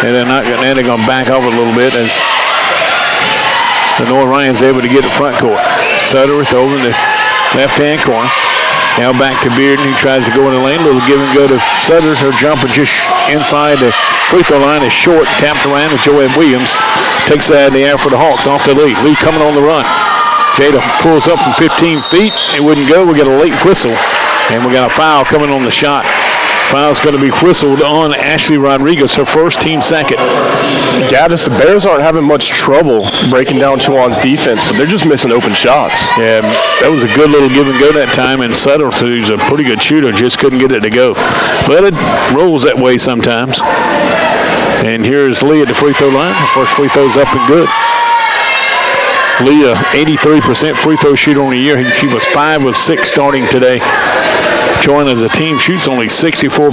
they're going to back off a little bit as Lenoir Ryan's able to get the front court. Sutterth over in the left-hand corner. Now back to Bearden, who tries to go in the lane. Little give and go to Sutterth. Her jumper just inside the free throw line is short. Tapped around, and Joanne Williams takes that in the air for the Hawks off the lead. Lee coming on the run. Jada pulls up from 15 feet. It wouldn't go. We got a late whistle, and we got a foul coming on the shot. Foul's going to be whistled on Ashley Rodriguez, her first, team second. Gaddis, the Bears aren't having much trouble breaking down Chowan's defense, but they're just missing open shots. Yeah, that was a good little give and go that time, and Sutter, who's a pretty good shooter, just couldn't get it to go. But it rolls that way sometimes. And here's Lee at the free throw line. Her first free throw's up and good. Lee, 83% free throw shooter on the year. She was 5 of 6 starting today. Chowan as a team shoots only 64%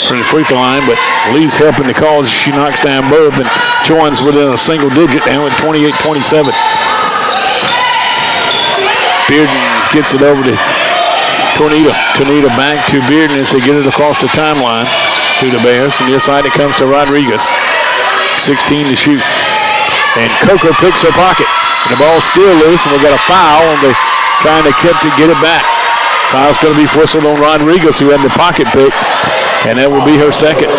from the free throw line, but Lee's helping the cause as she knocks down both, and Chowan's within a single digit now at 28-27. Bearden gets it over to Tornita. Tornita back to Bearden as they get it across the timeline to the Bears. And near side it comes to Rodriguez. 16 to shoot. And Coker picks her pocket. And the ball's still loose, and we got a foul, and they're trying to get it back. Foul's going to be whistled on Rodriguez, who had the pocket pick, and that will be her second.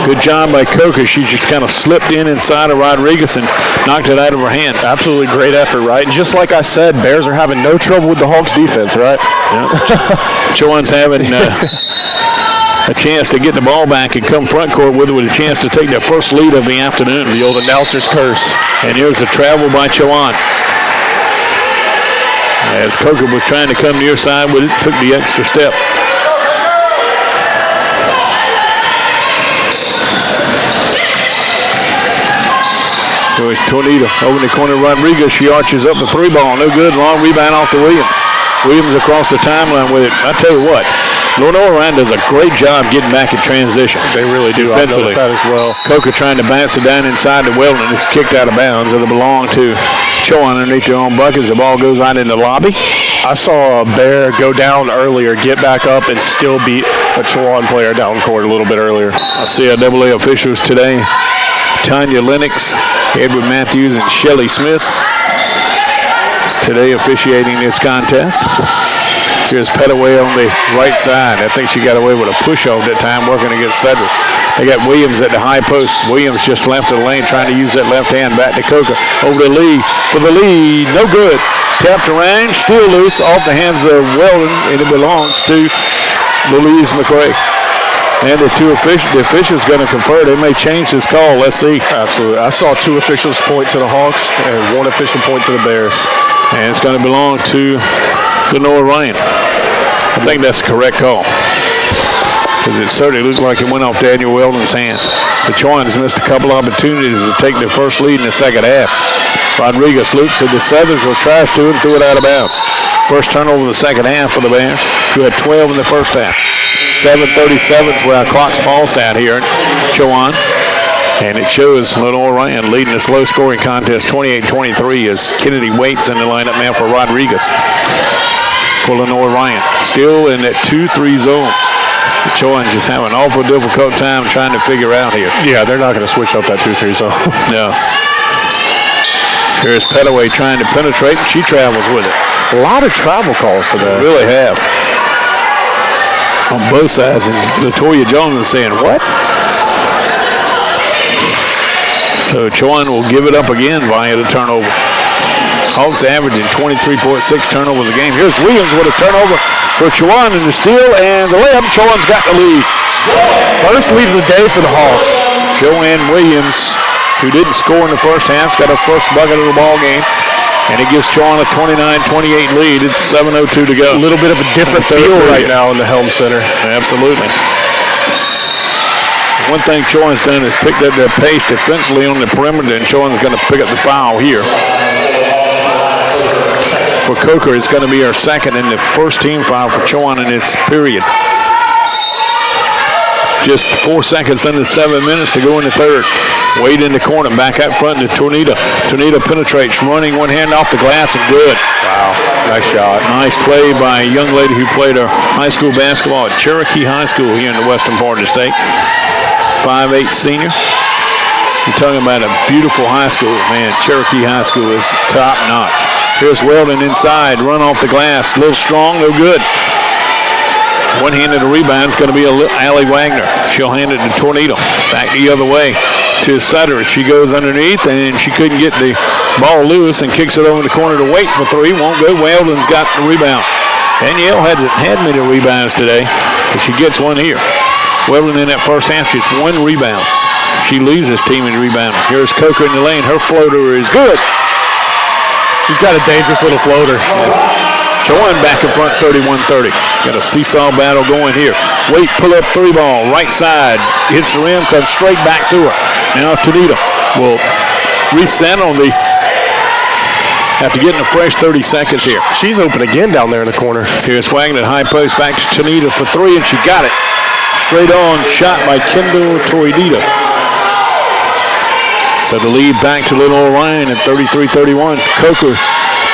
Good job by Coker. She just kind of slipped inside of Rodriguez and knocked it out of her hands. Absolutely great effort, right? And just like I said, Bears are having no trouble with the Hawks defense, right? Yeah. Chowan's having a chance to get the ball back and come front court with a chance to take their first lead of the afternoon. The old announcer's curse. And here's the travel by Chowan. As Coker was trying to come near side with it, took the extra step. Here's Tornado over in the corner. Rodriguez, she arches up the three ball. No good. Long rebound off to Williams. Williams across the timeline with it. I tell you what, Lenoir does a great job getting back in transition. They really do. I've noticed that as well. Coker trying to bounce it down inside to Weldon. It's kicked out of bounds. It'll belong to Chowan underneath their own buckets. The ball goes out in the lobby. I saw a Bear go down earlier, get back up, and still beat a Chowan player down court a little bit earlier. I see our AA officials today. Tanya Lennox, Edward Matthews, and Shelley Smith today officiating this contest. Here's Petaway on the right side. I think she got away with a push-off that time working against Cedric. They got Williams at the high post. Williams just left of the lane trying to use that left hand back to Coker. Over to Lee for the lead. No good. Tapped around, still loose off the hands of Weldon, and it belongs to Louise McRae. And the officials going to confer. They may change this call. Let's see. Absolutely. I saw two officials point to the Hawks and one official point to the Bears. And it's going to belong to Lenoir Rhyne. I think that's the correct call, because it certainly looked like it went off Daniel Weldon's hands. The Chowan has missed a couple opportunities to take their first lead in the second half. Rodriguez loops it. The Southerners will trash to it and threw it out of bounds. First turnover in the second half for the Bears, who had 12 in the first half. 7:37 is where our clock's paused out here at Chowan. And it shows Lenoir Rhyne leading this low-scoring contest 28-23 as Kennedy waits in the lineup now for Rodriguez. For Lenoir Rhyne, still in that 2-3 zone. Chowan's just having an awful difficult time trying to figure out here. Yeah, they're not going to switch up that 2-3 zone. No. Here's Petaway trying to penetrate, and she travels with it. A lot of travel calls today. They really have. On both sides, and Latoya Jones is saying, what? So Chowan will give it up again via the turnover. Hawks averaging 23.6 turnovers a game. Here's Williams with a turnover for Chowan in the steal, and the layup. Chowan's got the lead. First lead of the day for the Hawks. Joanne Williams, who didn't score in the first half, got her first bucket of the ball game. And it gives Chowan a 29-28 lead. It's 7:02 to go. A little bit of a different feel right now in the Helm Center. Absolutely. One thing Chowan's done is picked up that pace defensively on the perimeter, and Chowan's going to pick up the foul here. For Coker, it's going to be our second and the first team foul for Chowan in this period. Just 4 seconds under 7 minutes to go in the third. Wade in the corner, back out front to Tornado. Tornado penetrates, running one hand off the glass and good. Wow, nice shot. Nice play by a young lady who played her high school basketball at Cherokee High School here in the western part of the state. 5'8" senior. You're talking about a beautiful high school. Man, Cherokee High School is top notch. Here's Weldon inside, run off the glass. A little strong, no good. One-handed rebound is going to be Allie Wagner. She'll hand it to Tornado. Back the other way to Sutter. She goes underneath, and she couldn't get the ball loose and kicks it over in the corner to Wait for three. Won't go. Weldon's got the rebound. Danielle hadn't had many rebounds today, but she gets one here. Weldon in that first half, just one rebound. She leads this team in rebounding. Here's Coker in the lane. Her floater is good. She's got a dangerous little floater. Chowan back in front, 31-30. Got a seesaw battle going here. Wait, pull up three ball, right side. Hits the rim, comes straight back to her. Now Tanita will reset on the, after getting a fresh 30 seconds here. She's open again down there in the corner. Here's Wagner, high post, back to Tanita for three, and she got it. Straight on shot by Kendall Tornado. So the lead back to Lenoir Rhyne at 33-31. Coker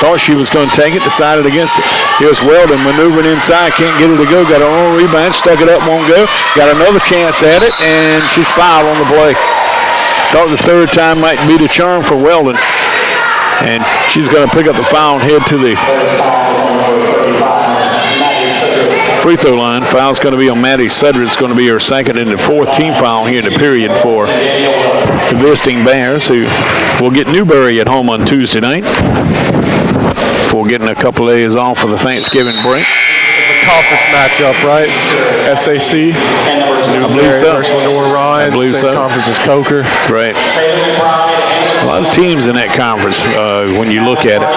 thought she was going to take it, decided against it. Here's Weldon maneuvering inside, can't get it to go. Got her own rebound, stuck it up, won't go. Got another chance at it, and she's fouled on the play. Thought the third time might be the charm for Weldon. And she's going to pick up the foul and head to the free throw line. Foul's going to be on Maddie Sutter. It's going to be her second and the fourth team foul here in the period for the visiting Bears, who will get Newberry at home on Tuesday night before getting a couple of days off for the Thanksgiving break. Conference matchup, right? SAC. I believe so. Versus Lenoir, Rhyne. I believe Same so. Conference as Coker. Right. A lot of teams in that conference when you look at it.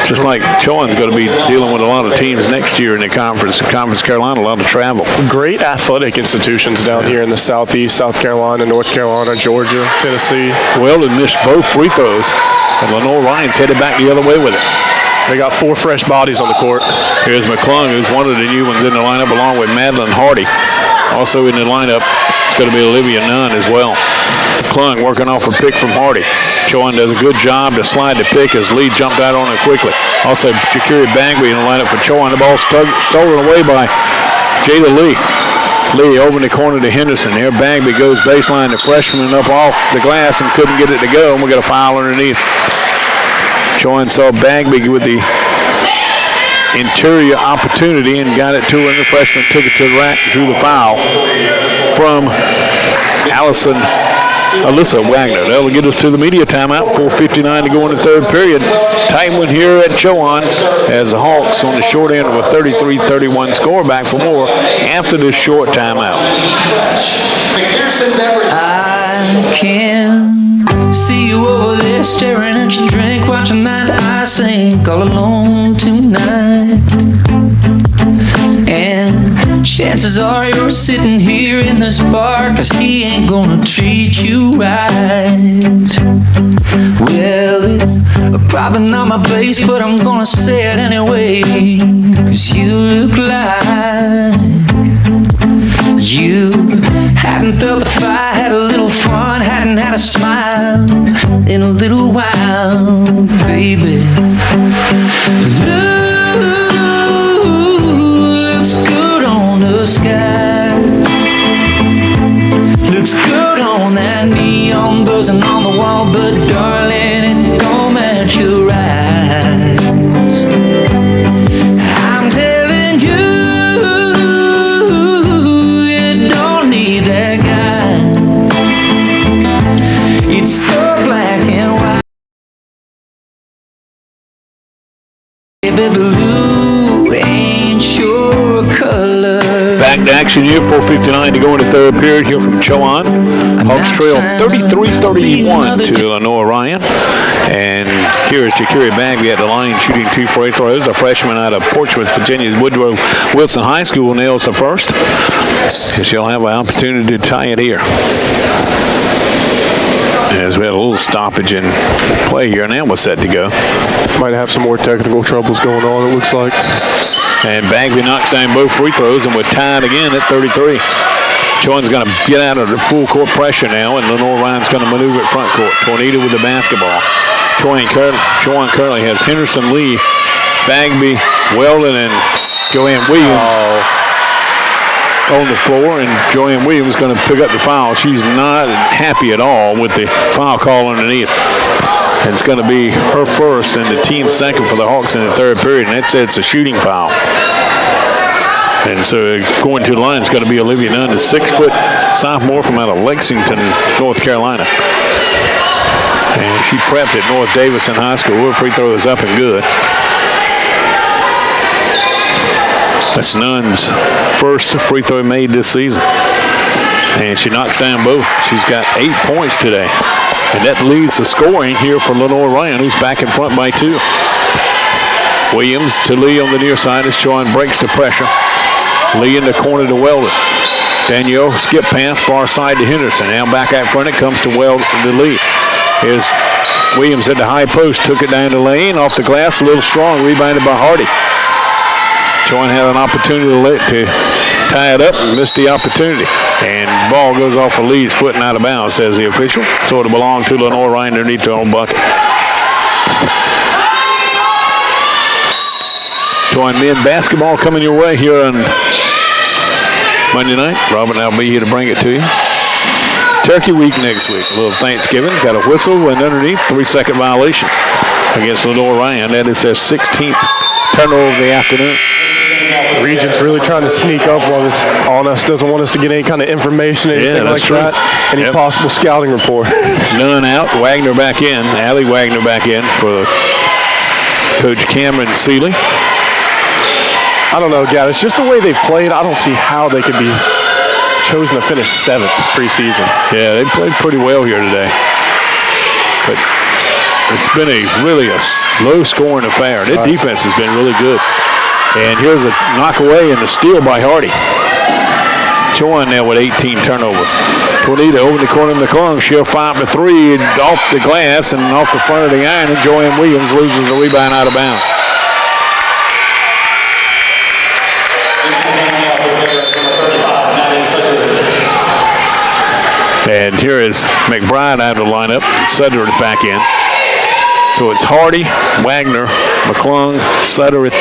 Just like Chowan's going to be dealing with a lot of teams next year in the conference. Conference Carolina, a lot of travel. Great athletic institutions down here in the Southeast, South Carolina, North Carolina, Georgia, Tennessee. Well, they missed both free throws, and Lenoir Ryan's headed back the other way with it. They got 4 fresh bodies on the court. Here's McClung, who's one of the new ones in the lineup, along with Madeline Hardy. Also in the lineup, it's going to be Olivia Nunn as well. McClung working off a pick from Hardy. Chowan does a good job to slide the pick as Lee jumped out on it quickly. Also, Shakiri Bagby in the lineup for Chowan. The ball stolen away by Jada Lee. Lee over in the corner to Henderson. There Bagby goes baseline. The freshman up off the glass and couldn't get it to go, and we got a foul underneath. Chowan saw Bagby with the interior opportunity and got it to her, and the freshman took it to the rack and drew the foul from Alyssa Wagner. That'll get us to the media timeout. 4:59 to go in the third period. Tight one here at Chowan as the Hawks on the short end of a 33-31 score. Back for more after this short timeout. I can see you over there staring at your drink, watching that I sink all alone tonight. And chances are you're sitting here in this bar, 'cause he ain't gonna treat you right. Well, it's probably not my place, but I'm gonna say it anyway, 'cause you look like you hadn't felt the fire, had a little fun, hadn't had a smile in a little while, baby. Looks good on the sky, looks good on that neon buzzing on the wall, but darling, it don't match your eyes. I'm telling you, you don't need that guy. It's so black and white. Baby blue ain't your color. Back to action here, 4:59 to go in the third period here from Chowan. Hawks trail 33-31 to Lenoir Ryan. And here is Shakiri Bagby at the line shooting 2 free throws. A freshman out of Portsmouth, Virginia's Woodrow Wilson High School nails the first. And she'll have an opportunity to tie it here. As we had a little stoppage in play here, and now we're set to go. Might have some more technical troubles going on, it looks like. And Bagby knocks down both free throws, and we're tied again at 33. Chowan's going to get out of the full court pressure now, and Lenoir Ryan's going to maneuver at front court. Tornado with the basketball. Chowan currently has Henderson, Lee, Bagby, Weldon, and Joanne Williams on the floor, and Joanne Williams is going to pick up the foul. She's not happy at all with the foul call underneath. And it's going to be her first and the team second for the Hawks in the third period, and that says it's a shooting foul. And so going to the line is going to be Olivia Nunn, the 6-foot sophomore from out of Lexington, North Carolina. And she prepped at North Davison High School. Her free throw is up and good. That's Nunn's first free throw made this season. And she knocks down both. She's got 8 points today. And that leads the scoring here for Lenoir Ryan, who's back in front by 2. Williams to Lee on the near side as Chowan breaks the pressure. Lee in the corner to Weldon. Danielle skip pass far side to Henderson. Now back out front, it comes to Weldon to Lee. Here's Williams at the high post, took it down the lane, off the glass, a little strong, rebounded by Hardy. Chowan had an opportunity to tie it up and missed the opportunity. And the ball goes off of Lee's foot and out of bounds, says the official. So it'll belong to Lenoir Ryan underneath their own bucket. Chowan men basketball coming your way here on Monday night. Robin and I'll be here to bring it to you. Turkey week next week. A little Thanksgiving. Got a whistle and underneath 3-second violation against Lenoir Ryan. That is their 16th turnover of the afternoon. Regent's really trying to sneak up on us, doesn't want us to get any kind of information, anything like that, any possible scouting report. None out, Wagner back in, Allie Wagner back in for Coach Cameron Seeley. I don't know, Gad, it's just the way they've played. I don't see how they could be chosen to finish 7th preseason. Yeah, they played pretty well here today. But it's been a low-scoring affair. Their defense has been really good. And here's a knockaway and a steal by Hardy. Chowan now with 18 turnovers. Tornado over the corner in the corner. She'll 5-3 off the glass and off the front of the iron. And Joanne Williams loses the rebound out of bounds. And here is McBride out of the lineup. Sutter back in. So it's Hardy, Wagner, McClung, Suttereth,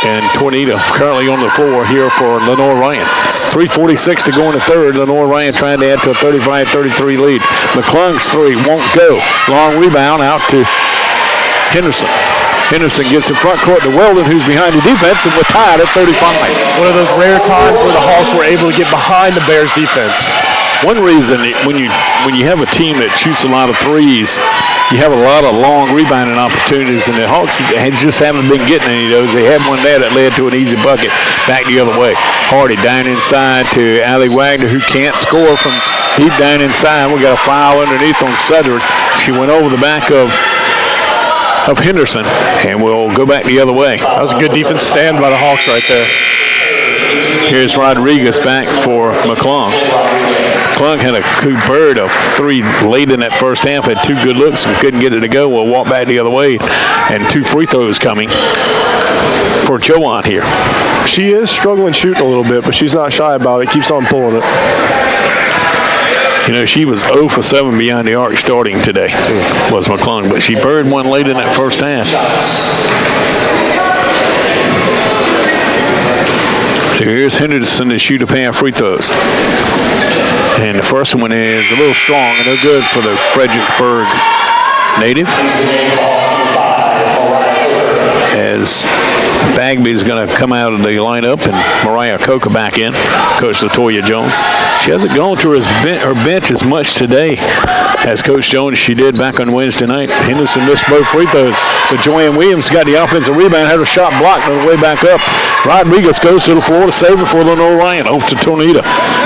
and Tornado currently on the floor here for Lenoir Ryan. 3:46 to go in the third. Lenoir Ryan trying to add to a 35-33 lead. McClung's three won't go. Long rebound out to Henderson. Henderson gets in front court to Weldon, who's behind the defense, and we're tied at 35. One of those rare times where the Hawks were able to get behind the Bears defense. One reason when you have a team that shoots a lot of threes, you have a lot of long rebounding opportunities, and the Hawks just haven't been getting any of those. They had one there that led to an easy bucket back the other way. Hardy down inside to Allie Wagner, who can't score from deep down inside. We got a foul underneath on Sutter. She went over the back of Henderson, and we'll go back the other way. That was a good defense stand by the Hawks right there. Here's Rodriguez back for McClung. McClung had a good bird of three late in that first half, had two good looks and couldn't get it to go. We'll walk back the other way, and two free throws coming for Chowan here. She is struggling shooting a little bit, but she's not shy about it. Keeps on pulling it. You know, she was 0 for 7 beyond the arc starting today, was McClung, but she bird one late in that first half. So here's Henderson to shoot a pair of free throws. And the first one is a little strong and no good for the Fredericksburg native. As Bagby is going to come out of the lineup and Mariah Coca back in, Coach LaToya Jones. She hasn't gone to her bench as much today as Coach Jones she did back on Wednesday night. Henderson missed both free throws, but Joanne Williams got the offensive rebound, had a shot blocked on the way back up. Rodriguez goes to the floor to save it for Lenoir Ryan. Over to Tornado.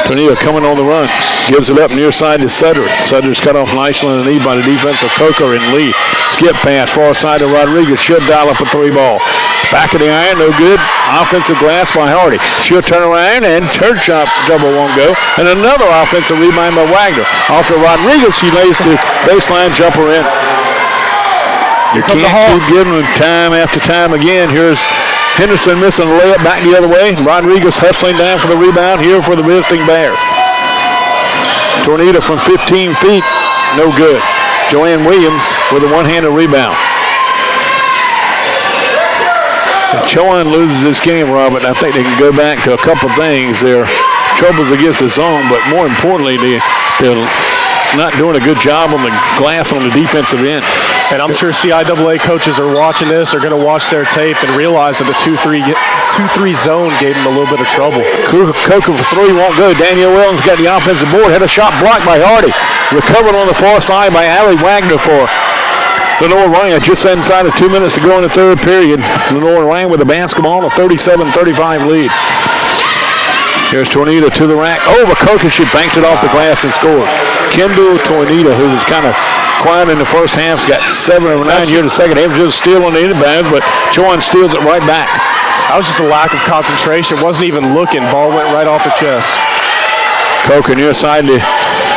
Tornado coming on the run. Gives it up near side to Sutter. Sutter's cut off nicely on the knee by the defense of Coker and Lee. Skip pass far side to Rodriguez. Should dial up a three ball. Back of the iron, no good. Offensive glass by Hardy. She'll turn around and her shot double won't go. And another offensive rebound by Wagner. Off to Rodriguez, she lays the baseline jumper in. You can't keep giving them time after time again. Here's Henderson missing a layup back the other way. Rodriguez hustling down for the rebound here for the visiting Bears. Tornado from 15 feet, no good. Joanne Williams with a one-handed rebound. If Chowan loses this game, Robert, I think they can go back to a couple of things. Their troubles against the zone, but more importantly, they're not doing a good job on the glass on the defensive end. And I'm sure CIAA coaches are watching this, are going to watch their tape and realize that the 2-3 zone gave them a little bit of trouble. Coker for three won't go. Danielle Wellens got the offensive board, had a shot blocked by Hardy. Recovered on the far side by Allie Wagner for Lenoir Ryan. Just inside of 2 minutes to go in the third period. Lenoir Ryan with the basketball, a 37-35 lead. Here's Tornado to the rack. Over Coker, she banked it off the glass and scored. Kendall Tornado, who was kind of quiet in the first half, has got 7 of 9 here in the second half. Just steal on the inbounds, but Chowan steals it right back. That was just a lack of concentration. Wasn't even looking. Ball went right off the chest. Coker near side to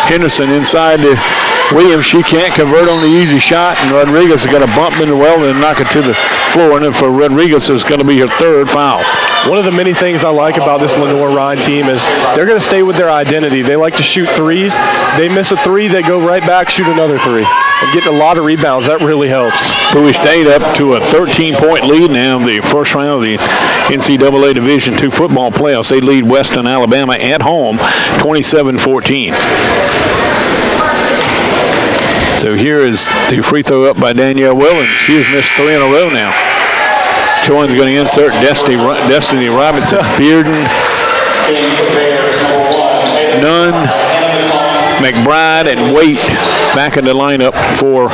Henderson, inside to Williams. She can't convert on the easy shot, and Rodriguez is going to bump into Weldon and knock it to the floor. And then for Rodriguez, it's going to be her third foul. One of the many things I like about this Lenoir Ryan team is they're going to stay with their identity. They like to shoot threes. They miss a three, they go right back, shoot another three. And getting a lot of rebounds, that really helps. So we stayed up to a 13-point lead now in the first round of the NCAA Division II football playoffs. They lead Western Alabama at home 27-14. So here is the free throw up by Danielle Willen. She has missed 3 in a row now. Chowan's going to insert Destiny Robinson. Bearden. Nunn, McBride, and Waite back in the lineup for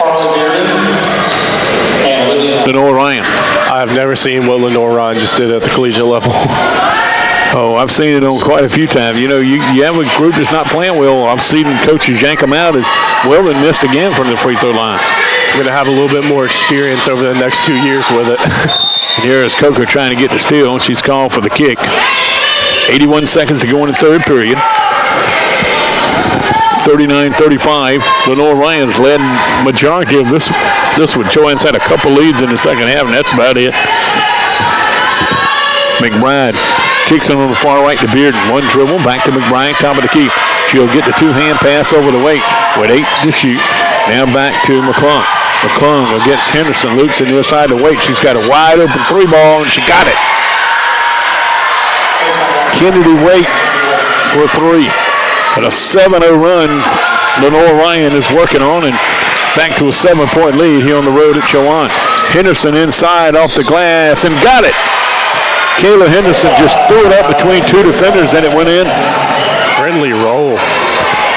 Lenoir Ryan. I've never seen what Lenoir Ryan just did at the collegiate level. Oh, I've seen it on quite a few times. You know, you have a group that's not playing well. I've seen coaches yank them out as well and missed again from the free throw line. We're going to have a little bit more experience over the next 2 years with it. And here is Coker trying to get the steal, and she's called for the kick. 81 seconds to go in the third period. 39-35. Lenoir Ryan's led majority of this one. Chowan's had a couple leads in the second half, and that's about it. McBride kicks it on the far right to Bearden. One dribble, back to McBride, top of the key. She'll get the two-hand pass over the Waite with 8 to shoot. Now back to McClung. McClung against Henderson. Loops in the other side of the Waite. She's got a wide-open 3-ball, and she got it. Kennedy Waite for 3. But a 7-0 run Lenoir Ryan is working on, and back to a 7-point lead here on the road at Chowan. Henderson inside off the glass and got it. Kayla Henderson just threw it up between 2 defenders and it went in. Friendly roll.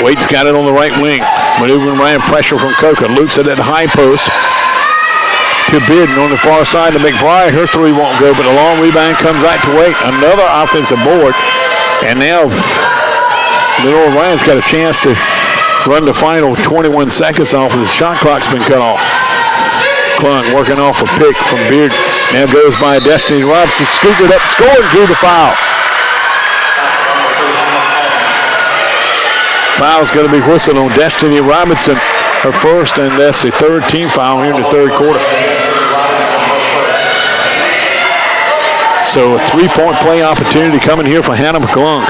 Waite's got it on the right wing. Maneuvering Ryan, pressure from Coker. Loops it at the high post to Bearden on the far side to McBride. Her 3 won't go, but a long rebound comes out to Waite. Another offensive board. And now Lenoir Ryan's got a chance to run the final 21 seconds off as the shot clock's been cut off. Klung working off a pick from Bearden. Now goes by Destiny Robinson. Scooped it up, scored, drew the foul. Foul's going to be whistled on Destiny Robinson, her first, and that's the third team foul here in the third quarter. So a 3-point play opportunity coming here for Hannah McClung.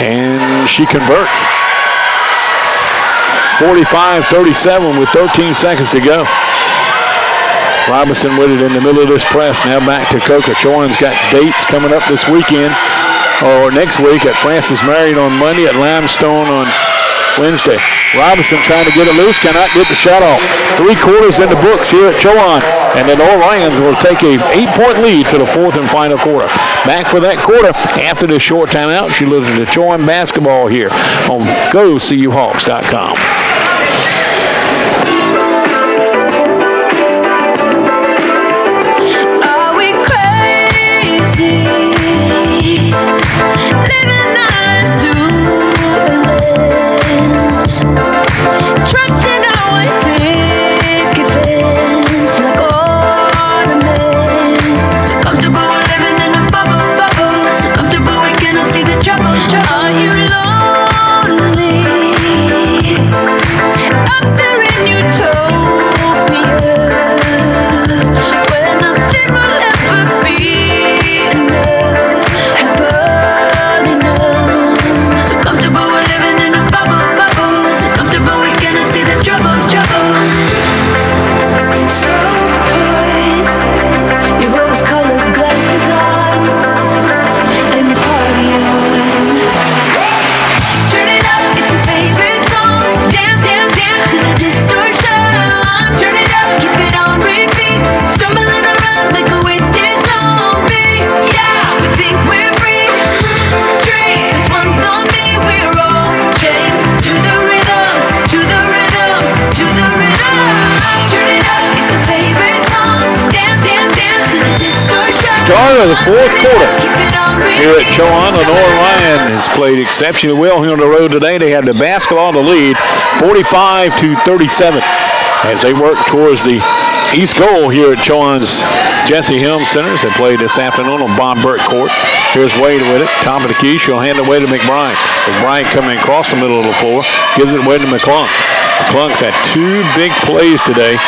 And she converts. 45-37 with 13 seconds to go. Robinson with it in the middle of this press. Now back to Coker. Chowan's got dates coming up this weekend, or next week at Francis Marion on Monday, at Limestone on Wednesday. Robinson trying to get it loose, cannot get the shot off. 3 quarters in the books here at Chowan, and the Lenoir Ryans will take a 8-point lead to the fourth and final quarter. Back for that quarter after this short timeout. She listens to Chowan basketball here on GoCUHawks.com. Trapped in our picket fence like ornaments. So comfortable living in a bubble. So comfortable we cannot see the trouble. Are you lonely? Up there in utopia, where nothing will ever be enough. Happen enough. So comfortable we're living in a bubble. So comfortable we cannot see the trouble. So put your rose-colored glasses on and party on. Turn it up, it's your favorite song. Dance, dance, dance to the distortion. Turn it up, keep it on repeat. Stumbling around like a wasted zombie. Yeah, we think we're free. Drink, 'cause one's on me. We're all chained to the rhythm, to the rhythm, to the rhythm. Turn it up, it's your favorite song. Dance, dance, dance to the distortion. Start of the fourth quarter Keep it on repeat. here at Chowan. Lenoir Ryan has played exceptionally well here on the road today. They have the basketball to lead 45-37 as they work towards the east goal here at Chowan's Jesse Helms Centers. They played this afternoon on Bob Burke Court. Here's Wade with it, top of the key. She'll hand it away to McBride. McBride coming across the middle of the floor, gives it away to McClung. McClung's had 2 big plays today,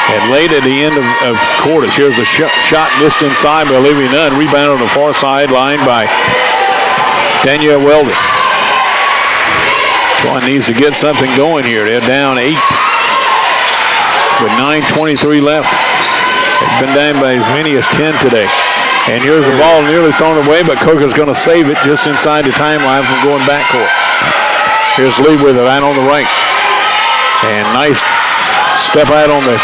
and late at the end of quarters. Here's a shot missed inside by Olivia Nunn. Rebound on the far sideline by Danielle Weldon. Chowan needs to get something going here. They're down 8 with 9:23 left. They've been down by as many as 10 today. And here's the ball nearly thrown away, but Coker's going to save it just inside the timeline from going backcourt. Here's Lee with it right on the right. And nice step out on the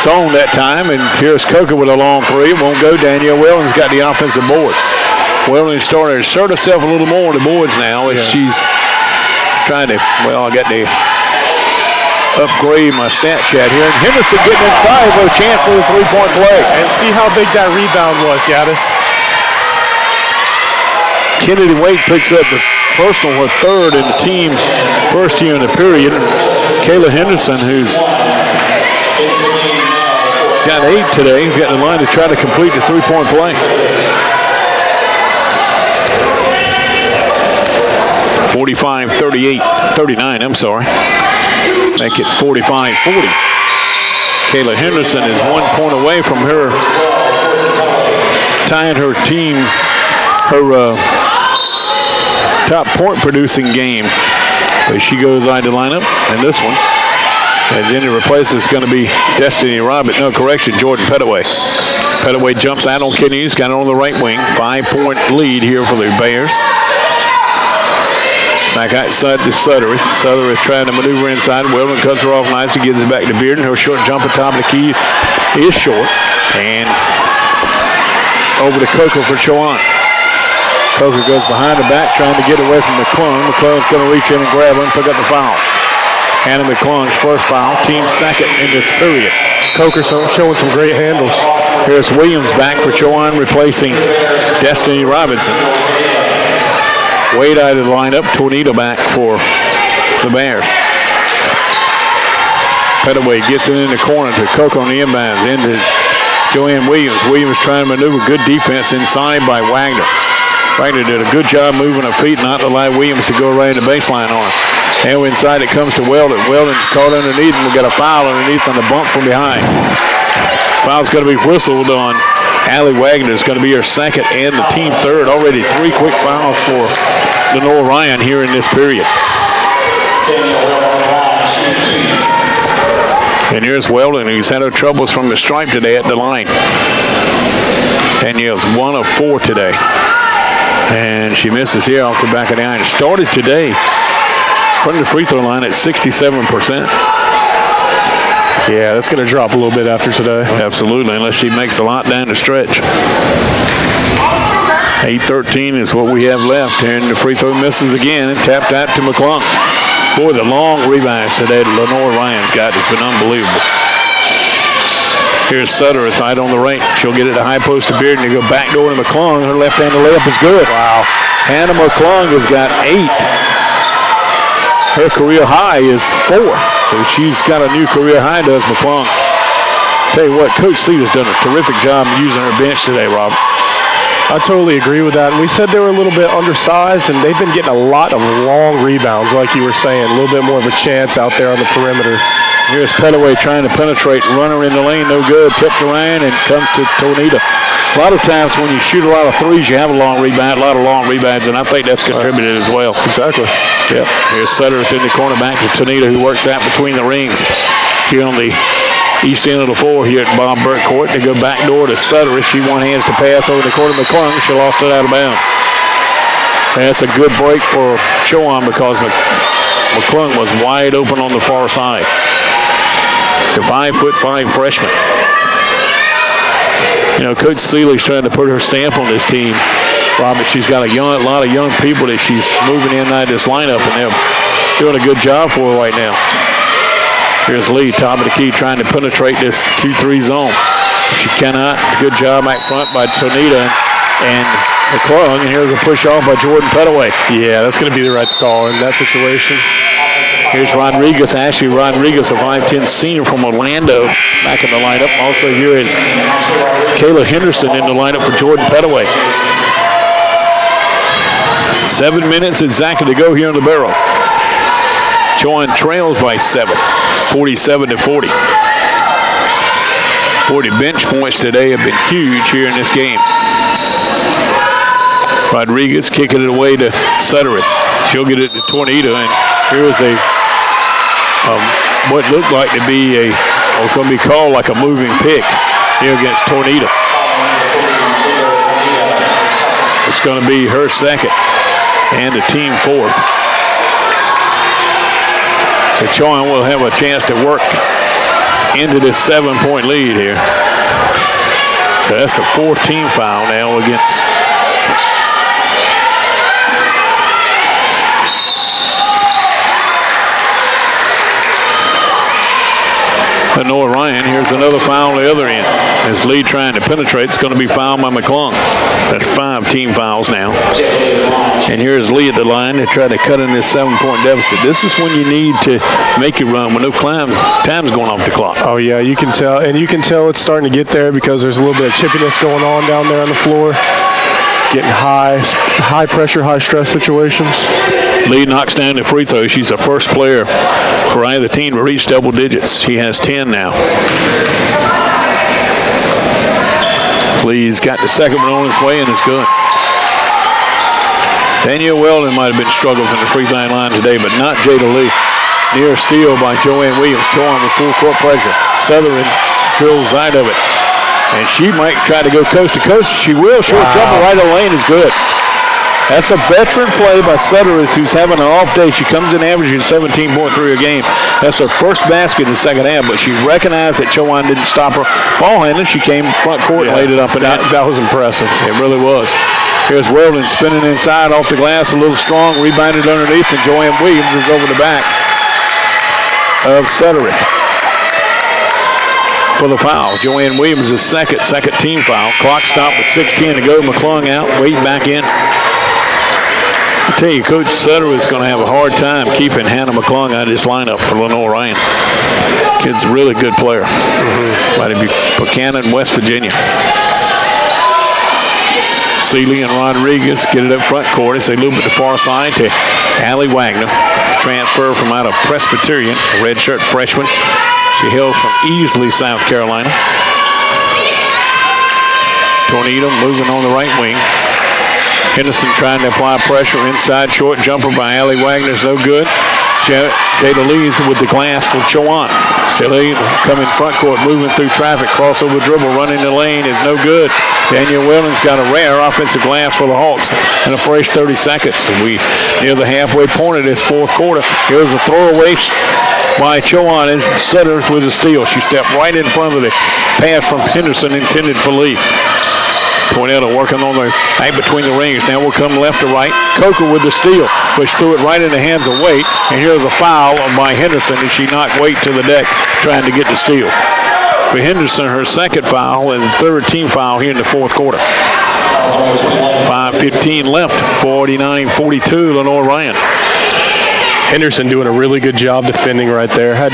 zone that time, and here's Coker with a long three. Won't go. Danielle Weldon's got the offensive board. Weldon starting to assert herself a little more on the boards now as she's trying to, I got to upgrade my stat chat here. And Henderson getting inside with a chance for the three-point play. And see how big that rebound was, Gaddis. Kennedy Wade picks up the personal, her third in the team, first here in the period. Kayla Henderson, who's got 8 today, he's got the line to try to complete the three-point play. 39, I'm sorry. Make it 45-40. Kayla Henderson is 1 point away from her tying her team, her top point producing game. As she goes out to line up, and this one, as in to replace is going to be Destiny Robert. No, correction, Jordan Pettaway. Pettaway jumps out on Kennedy. He's got it on the right wing. 5-point lead here for the Bears. Back outside to Sutterick. Sutterick trying to maneuver inside. Weldon cuts her off nicely, gives it back to Bearden. Her short jump at top of the key is short. And over to Coker for Chowan. Coker goes behind the back, trying to get away from McClung. McClung's going to reach in and grab her and pick up the foul. Hannah McClung's first foul, team second in this period. Coker showing some great handles. Here's Williams back for Chowan, replacing Destiny Robinson. Wade out of the lineup, Tornado back for the Bears. Pettaway gets it in the corner to Coker on the inbounds, into Joanne Williams. Williams trying to maneuver, good defense inside by Wagner. Wagner did a good job moving her feet, not to allow Williams to go right in the baseline on her. And inside it comes to Weldon. Weldon's caught underneath, and we got a foul underneath on the bump from behind. Foul's going to be whistled on Allie Wagner. It's going to be her second and the team third. Already 3 quick fouls for Lenoir Ryan here in this period. And here's Weldon, who's had her troubles from the stripe today at the line. Danielle's 1 of 4 today. And she misses here off the back of the iron. Started today from the free throw line at 67%. Yeah, that's going to drop a little bit after today. Absolutely, unless she makes a lot down the stretch. 8:13 is what we have left. And the free throw misses again and tapped out to McClung. Boy, the long rebounds today that Lenoir Ryan's got has been unbelievable. Here's Sutter right on the right. She'll get it to high post to Bearden to go back door to McClung. Her left-handed layup is good. Wow. Hannah McClung has got 8. Her career high is 4. So she's got a new career high, does McClung. Tell you what, Coach Cedar's done a terrific job using her bench today, Rob. I totally agree with that. And we said they were a little bit undersized, and they've been getting a lot of long rebounds, like you were saying. A little bit more of a chance out there on the perimeter. Here's Pettaway trying to penetrate, runner in the lane, no good. Tipped around and comes to Tornado. A lot of times when you shoot a lot of threes, you have a long rebound, a lot of long rebounds, and I think that's contributed as well. Exactly. Yep. Here's Sutter within the corner back to Tornado, who works out between the rings here on the east end of the floor here at Bob Burke Court. They go back door to Sutter. She one-hands to pass over the court of McClung. She lost it out of bounds. And that's a good break for Chowan because McClung was wide open on the far side. The 5'5" freshman. You know, Coach Seeley's trying to put her stamp on this team, Robert. She's got a lot of young people that she's moving in out of this lineup, and they're doing a good job for her right now. Here's Lee, top of the key, trying to penetrate this 2-3 zone. She cannot. Good job out front by Tonita and McClung. And here's a push off by Jordan Pettaway. Yeah, that's going to be the right call in that situation. Here's Rodriguez, Ashley Rodriguez, a 5'10" senior from Orlando, back in the lineup. Also here is Kayla Henderson in the lineup for Jordan Pettaway. 7 minutes exactly to go here in the barrel. Chowan trails by 7, 47-40. 40 bench points today have been huge here in this game. Rodriguez kicking it away to Sutterick. She'll get it to Tornado, and here's a what looked like to be what's going to be called like a moving pick here against Tornado. It's going to be her second and the team fourth. So Chowan will have a chance to work into this 7-point lead here. So that's a 14 foul now against Lenoir Rhyne. Here's another foul on the other end. As Lee trying to penetrate, it's going to be fouled by McClung. That's 5 team fouls now. And here's Lee at the line to try to cut in this 7-point deficit. This is when you need to make it run when no time's going off the clock. Oh, yeah, you can tell. And you can tell it's starting to get there because there's a little bit of chippiness going on down there on the floor. Getting high pressure, high stress situations. Lee knocks down the free throw. She's the first player for either team to reach double digits. He has 10 now. Lee's got the second one on his way and it's good. Danielle Weldon might have been struggling from the free throw line today, but not Jada Lee. Near steal by Joanne Williams. Chowan with full court pressure. Sutherland drills out of it. And she might try to go coast to coast. She will. Short jumper right in the lane is good. That's a veteran play by Sutherland, who's having an off day. She comes in averaging 17.3 a game. That's her first basket in the second half, but she recognized that Chowan didn't stop her ball handling. She came front court and laid it up. And that was impressive. It really was. Here's Weldon spinning inside off the glass, a little strong, rebounded underneath, and Joanne Williams is over the back of Sutherland for the foul. Joanne Williams is second team foul. Clock stopped with 6:10 to go. McClung out, Wade back in. I tell you, Coach Sutter is going to have a hard time keeping Hannah McClung out of this lineup for Lenoir Rhyne. Kid's a really good player. Might be Buchanan, West Virginia. Seeley and Rodriguez get it up front court as they move it to the far side to Allie Wagner. Transfer from out of Presbyterian, a redshirt freshman. She hails from Easley, South Carolina. Tornado moving on the right wing. Henderson trying to apply pressure inside, short jumper by Allie Wagner is no good. Jada Lee with the glass for Chowan. Lee coming front court, moving through traffic, crossover dribble, running the lane is no good. Daniel Weldon's got a rare offensive glass for the Hawks in a fresh 30 seconds. We near the halfway point of this fourth quarter. Here's a throwaway by Chowan and Sutter with a steal. She stepped right in front of the pass from Henderson intended for Lee. Tornado working on the right between the rings. Now we'll come left to right. Coker with the steal, which threw it right in the hands of Waite. And here's a foul by Henderson as she knocked Waite to the deck trying to get the steal. For Henderson, her second foul and third team foul here in the fourth quarter. 5:15 left, 49-42, Lenoir Rhyne. Henderson doing a really good job defending right there. Had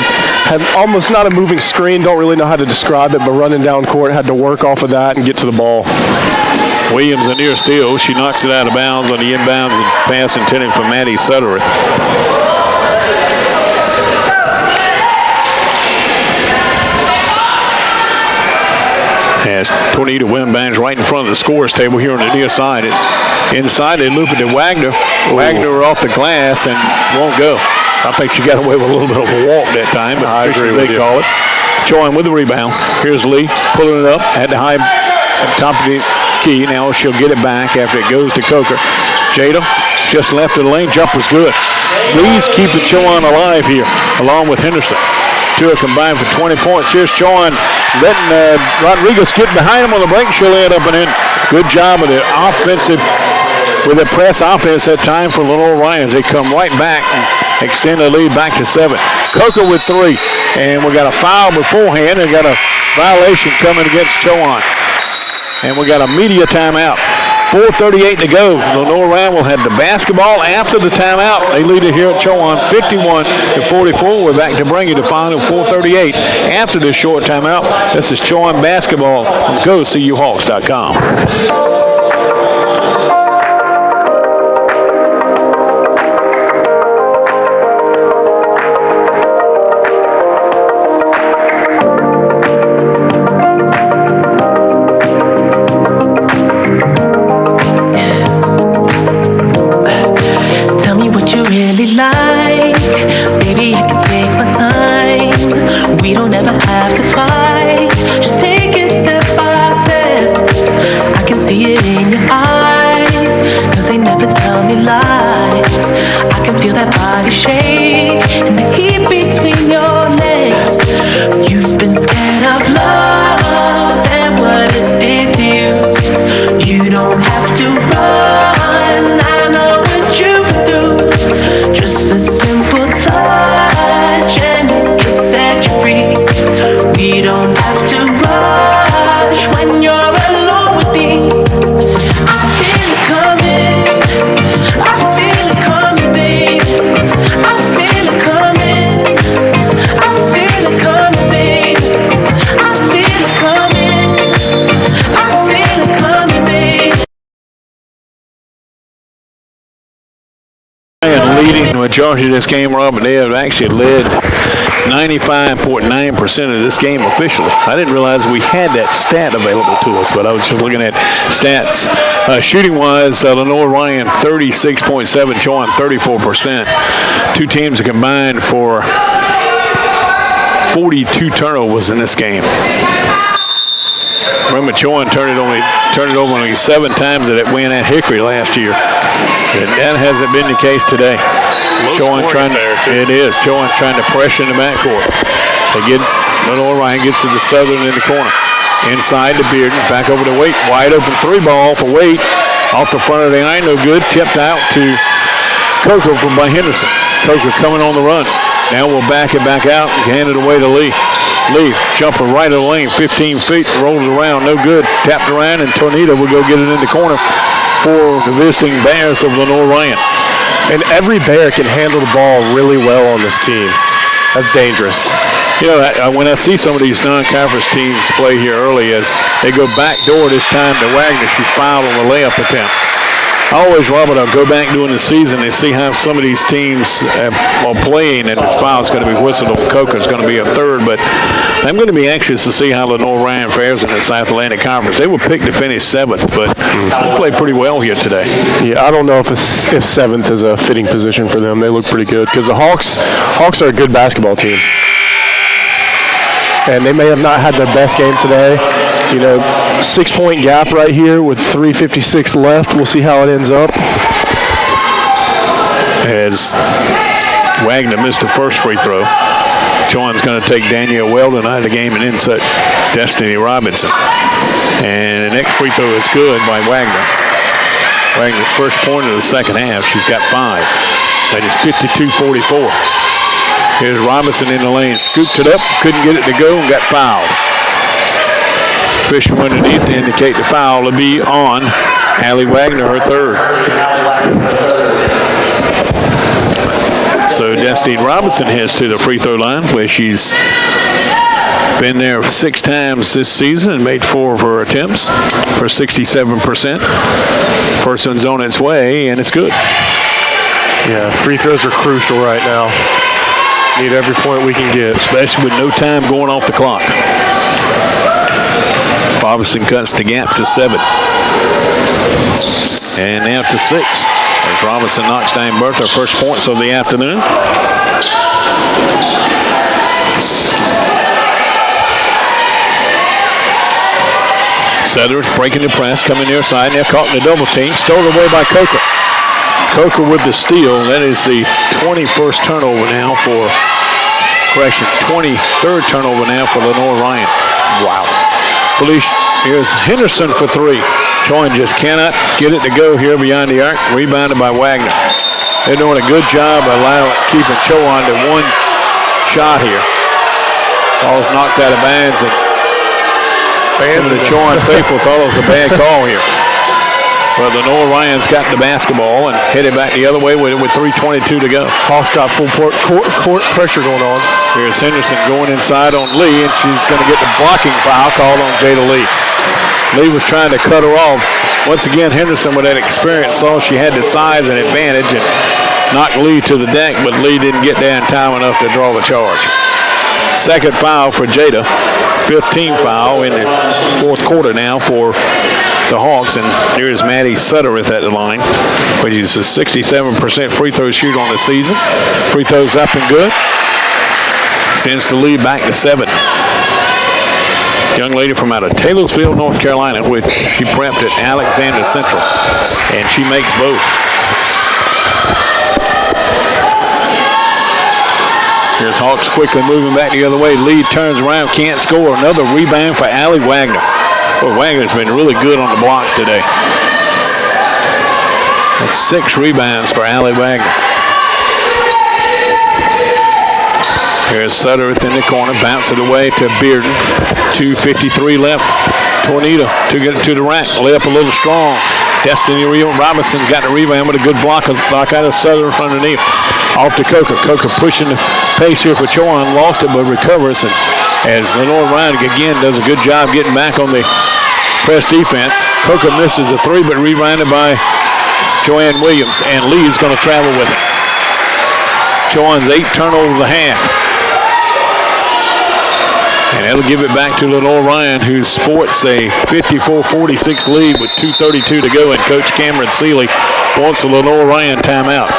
almost not a moving screen, don't really know how to describe it, but running down court, had to work off of that and get to the ball. Williams a near steal. She knocks it out of bounds on the inbounds and pass intended for Maddie Suttereth. As Tornado Windbangs right in front of the scorers table here on the near side. Inside, they loop it to Wagner. Wagner off the glass and won't go. I think she got away with a little bit of a walk that time, but I agree with you. Call it. Chowan with the rebound. Here's Lee pulling it up at the high top of the key. Now she'll get it back after it goes to Coker. Jada just left of the lane. Jump was good. Lee's keeping Chowan alive here, along with Henderson. Two are combined for 20 points. Here's Chowan letting Rodriguez get behind him on the break. She'll lay it up and in. Good job with the offensive, with the press offense that time for Lenoir Rhyne. They come right back and extend the lead back to 7. Coker with 3. And we got a foul beforehand. We got a violation coming against Chowan. And we got a media timeout. 4:38 to go. Lenoir Rhyne will have the basketball after the timeout. They lead it here at Chowan 51-44. We're back to bring you the final 4:38 after this short timeout. This is Chowan basketball on GoCUHawks.com. Shake and the heat between your legs. You've been The majority of this game, Rob, they have actually led 95.9% of this game officially. I didn't realize we had that stat available to us, but I was just looking at stats. Shooting-wise, Lenoir Ryan 36.7, Chowan 34%. Two teams combined for 42 turnovers in this game. Remember, Chowan turned it over only 7 times that it win at Hickory last year. And that hasn't been the case today. Chowan trying to pressure in the backcourt. Lenoir Ryan gets to the Southern in the corner. Inside to Bearden, back over to Waite. Wide open 3-ball for Waite. Off the front of the line, no good. Tipped out to Coco by Henderson. Coco coming on the run. Now we'll back it back out and hand it away to Lee. Lee, jumper right of the lane, 15 feet, rolled it around, no good. Tapped around, and Tornado will go get it in the corner for the visiting Bears of Lenoir Ryan. And every Bear can handle the ball really well on this team. That's dangerous. You know, when I see some of these non-conference teams play here early, as they go back door this time to Wagner, she fouled on the layup attempt. I always, Robert, I'll go back during the season and see how some of these teams are playing, and this foul is going to be whistled on Coca. It's going to be a third, but I'm going to be anxious to see how Lenoir Ryan fares in the South Atlantic Conference. They were picked to finish 7th, but they played pretty well here today. Yeah, I don't know if 7th is a fitting position for them. They look pretty good because the Hawks are a good basketball team. And they may have not had their best game today. 6-point gap right here with 3:56 left. We'll see how it ends up. As Wagner missed the first free throw, Chowan's going to take Danielle Weldon out of the game and insert Destiny Robinson. And the next free throw is good by Wagner. Wagner's first point of the second half. She's got 5. That is 52-44. Here's Robinson in the lane. Scooped it up, couldn't get it to go, and got fouled. Official underneath to indicate the foul will be on Allie Wagner, her third. So Destiny Robinson heads to the free throw line, where she's been there 6 times this season and made 4 of her attempts for 67%. First one's on its way, and it's good. Yeah, free throws are crucial right now. Need every point we can get, especially with no time going off the clock. Robinson cuts the gap to 7. And now to 6. As Robinson knocks down both her first points of the afternoon. Settlers breaking the press, coming near side. They're caught in the double team. Stolen away by Coca. Coca with the steal. That is the 21st turnover now for, 23rd turnover now for Lenoir Ryan. Wow. Felicia, here's Henderson for 3. Chowan just cannot get it to go here beyond the arc. Rebounded by Wagner. They're doing a good job of keeping Chowan to 1 shot here. Ball's knocked out of bounds, and some of the Chowan faithful thought it was a bad call here. But Lenoir Ryan's got the basketball and headed back the other way with 3:22 to go. Hawks got full court pressure going on. Here's Henderson going inside on Lee, and she's going to get the blocking foul called on Jada Lee. Lee was trying to cut her off. Once again, Henderson with that experience saw she had the size and advantage and knocked Lee to the deck, but Lee didn't get there in time enough to draw the charge. Second foul for Jada. 15th foul in the 4th quarter now for the Hawks, and here's Maddie Suttereth at the line, which is a 67% free throw shooter on the season. Free throws up and good. Sends the lead back to 7. Young lady from out of Taylorsville, North Carolina, which she prepped at Alexander Central, and she makes both. Here's Hawks quickly moving back the other way. Lee turns around, can't score. Another rebound for Allie Wagner. Well, Wagner's been really good on the blocks today. That's 6 rebounds for Allie Wagner. Here's Suttereth in the corner, bounce it away to Bearden. 2:53 left. Tornado to get it to the rack. Lay up a little strong. Destiny Robinson's got the rebound with a good block out of Sutherland underneath. Off to Coca. Coca pushing the pace here for Chowan. Lost it but recovers. And as Lenoir Ryan again does a good job getting back on the press defense. Coca misses a 3 but rebounded by Joanne Williams. And Lee's going to travel with it. Chowan's 8 turnovers a half. And that'll give it back to Lenoir Rhyne, who sports a 54-46 lead with 2:32 to go. And Coach Cameron Seeley wants the Lenoir Rhyne timeout.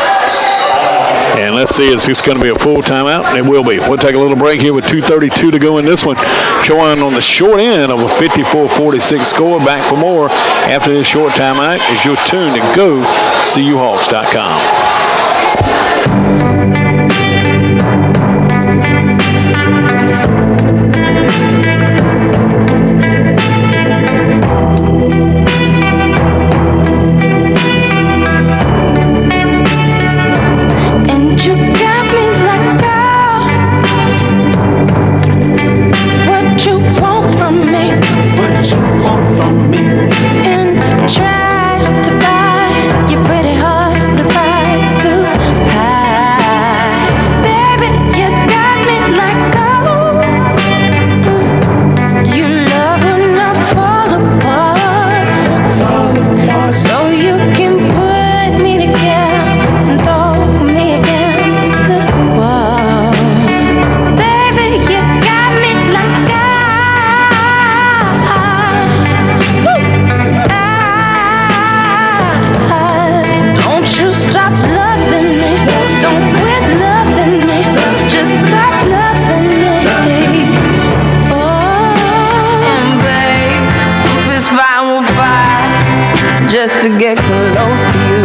And let's see, is this going to be a full timeout? It will be. We'll take a little break here with 2:32 to go in this one. Chowan on the short end of a 54-46 score. Back for more after this short timeout as you're tuned to GoCUHawks.com. To get close to you,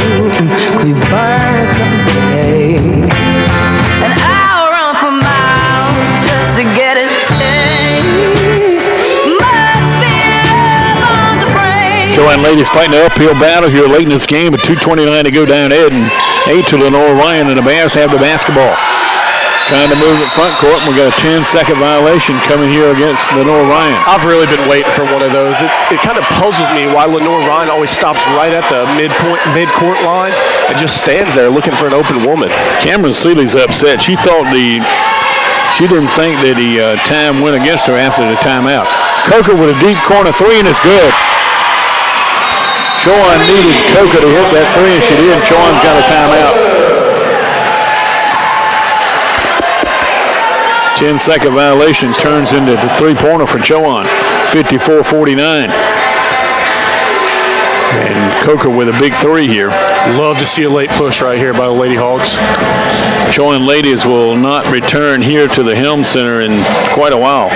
we burn someday. And I'll run for miles just to get a taste. Must be love on the brain. Chowan ladies fighting an uphill battle here late in this game with 2:29 to go down Eden. 8 to Lenoir Rhyne, and the Bears have the basketball. Trying to move it front court, and we got a 10-second violation coming here against Lenoir Rhyne. I've really been waiting for one of those. It kind of puzzles me why Lenoir Rhyne always stops right at the mid-court line and just stands there looking for an open woman. Cameron Seeley's upset. She thought she didn't think that the time went against her after the timeout. Coker with a deep corner three, and it's good. Chowan needed Coker to hit that three, and she did. Chowan's got a timeout. 10-second violation turns into the three-pointer for Chowan, 54-49. And Coker with a big three here. Love to see a late push right here by the Lady Hogs. Chowan ladies will not return here to the Helm Center in quite a while.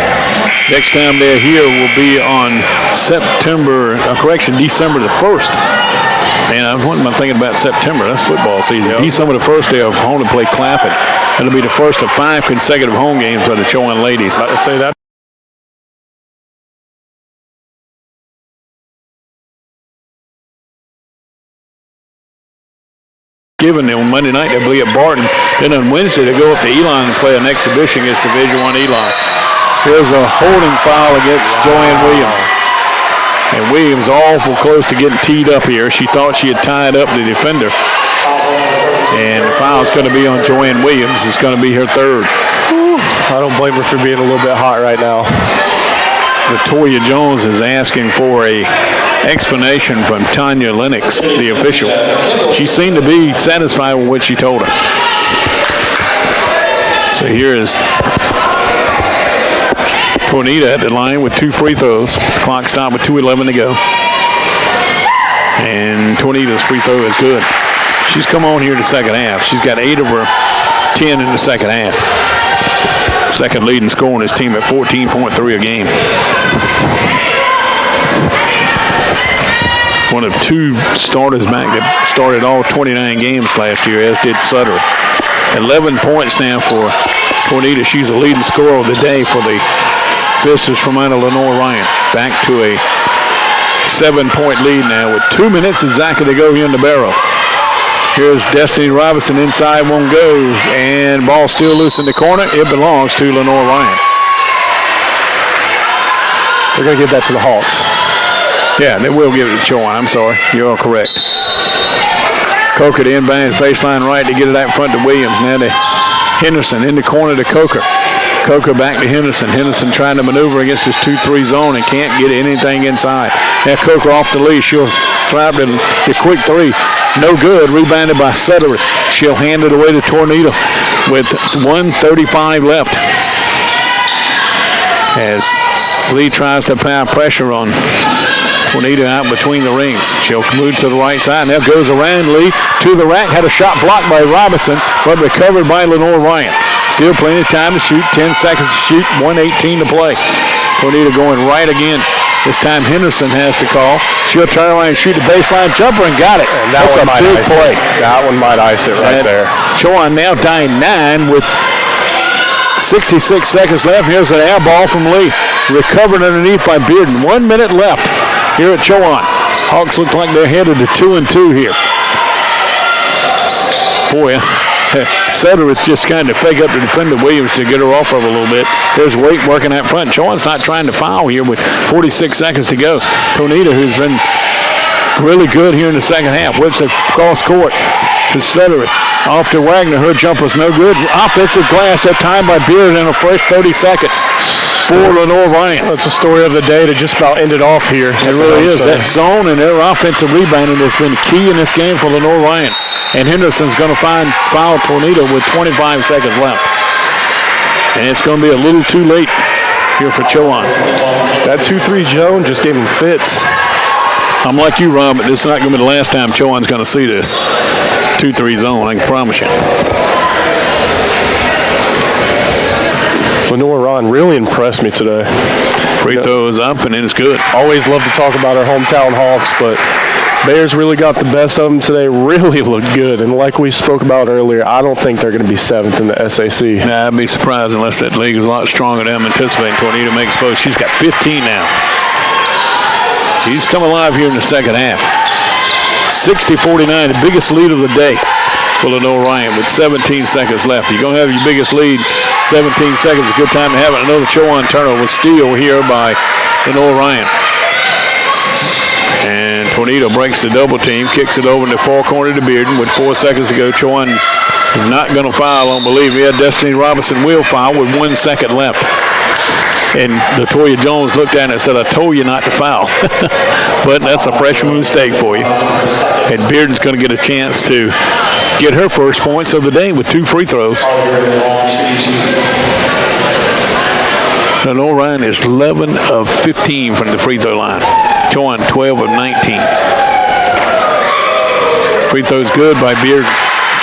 Next time they're here will be on December the 1st. Man, what am I thinking about September? That's football season. Yep. December the 1st, they're home to play Clapham. It'll be the first of 5 consecutive home games for the Chowan ladies. I say that. Given on Monday night, they'll be at Barton. Then on Wednesday, they go up to Elon and play an exhibition against Division I Elon. Here's a holding foul against Joanne Williams. And Williams awful close to getting teed up here. She thought she had tied up the defender. And the foul's going to be on Joanne Williams. It's going to be her third. I don't blame her for being a little bit hot right now. Latoya Jones is asking for a explanation from Tanya Lennox, the official. She seemed to be satisfied with what she told her. So here is Tornita at the line with 2 free throws. Clock stopped with 2:11 to go. And Tornita's free throw is good. She's come on here in the second half. She's got 8 of her 10 in the second half. Second leading scorer on his team at 14.3 a game. One of 2 starters back that started all 29 games last year, as did Sutter. 11 points now for Tornita. She's the leading scorer of the day for the visitors from out of Lenoir Rhyne. Back to a 7-point lead now with 2 minutes exactly to go here in the barrel. Here's Destiny Robinson inside, won't go, and ball still loose in the corner. It belongs to Lenoir Rhyne. They're going to give that to the Hawks. Yeah, they will give it to Chowan. I'm sorry. You're all correct. Coker to inbound baseline right to get it out in front to Williams. Now to Henderson in the corner to Coker. Coker back to Henderson. Henderson trying to maneuver against his 2-3 zone and can't get anything inside. Now Coker off the leash. She'll try the quick three. No good. Rebounded by Sutter. She'll hand it away to Tornado with 1:35 left. As Lee tries to apply pressure on Tornado out between the rings. She'll move to the right side. Now goes around Lee to the rack. Had a shot blocked by Robinson, but recovered by Lenoir Ryan. Still plenty of time to shoot. 10 seconds to shoot. 1:18 to play. Tornado going right again. This time Henderson has to call. She'll turn around and shoot the baseline jumper and got it. And that That's one a might big ice play. It. That one might ice it right there. Chowan now tying 9 with 66 seconds left. Here's an air ball from Lee. Recovered underneath by Bearden. 1 minute left here at Chowan. Hawks look like they're headed to 2-2 here. Boy, Sutter was just kind of fake up the defender Williams to get her off of a little bit. There's Waite working out front. Chowan's not trying to foul here with 46 seconds to go. Tonita, who's been really good here in the second half, whips it cross court to Sutter. Off to Wagner. Her jumper's no good. Offensive glass that time by Beard in a fresh 30 seconds for Lenoir Ryan. That's the story of the day to just about end it off here. It really is. That zone and their offensive rebounding has been key in this game for Lenoir Ryan. And Henderson's going to foul Tornado with 25 seconds left. And it's going to be a little too late here for Chowan. That 2-3 zone just gave him fits. I'm like you, Rob, but this is not going to be the last time Chowan's going to see this 2-3 zone, I can promise you. Lenoir Ryan really impressed me today. Free throws up, and then it's good. Always love to talk about our hometown Hawks, but Bears really got the best of them today. Really looked good, and like we spoke about earlier, I don't think they're going to be 7th in the SAC. Nah, I'd be surprised unless that league is a lot stronger than I'm anticipating. Tornado makes post. She's got 15 now. She's come alive here in the second half. 60-49, the biggest lead of the day for Lenoir Ryan with 17 seconds left. You're going to have your biggest lead, 17 seconds, a good time to have it. Another Chowan turnover steal here by Lenoir Ryan. And Tornado breaks the double team, kicks it over in the far corner to Bearden with 4 seconds to go. Chowan is not going to foul on believe. Destiny Robinson will foul with 1 second left. And Latoya Jones looked at it and said, I told you not to foul. But that's a freshman mistake for you. And Bearden's going to get a chance to get her first points of the day with 2 free throws. Lenoir Ryan is 11 of 15 from the free throw line. Chowan 12 of 19. Free throws good by Bearden.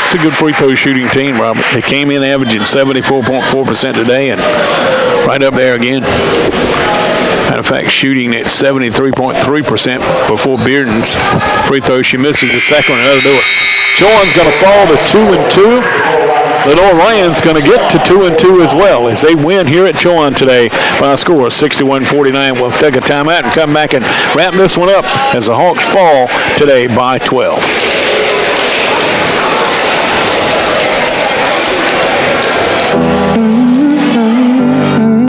It's a good free throw shooting team, Robert. They came in averaging 74.4% today and right up there again. Matter of fact, shooting at 73.3% before Bearden's free throw. She misses the second one, that'll do it. Chowan's going to fall to 2-2. Lenoir Ryan's going to get to 2-2 as well as they win here at Chowan today by a score of 61-49. We'll take a timeout and come back and wrap this one up as the Hawks fall today by 12.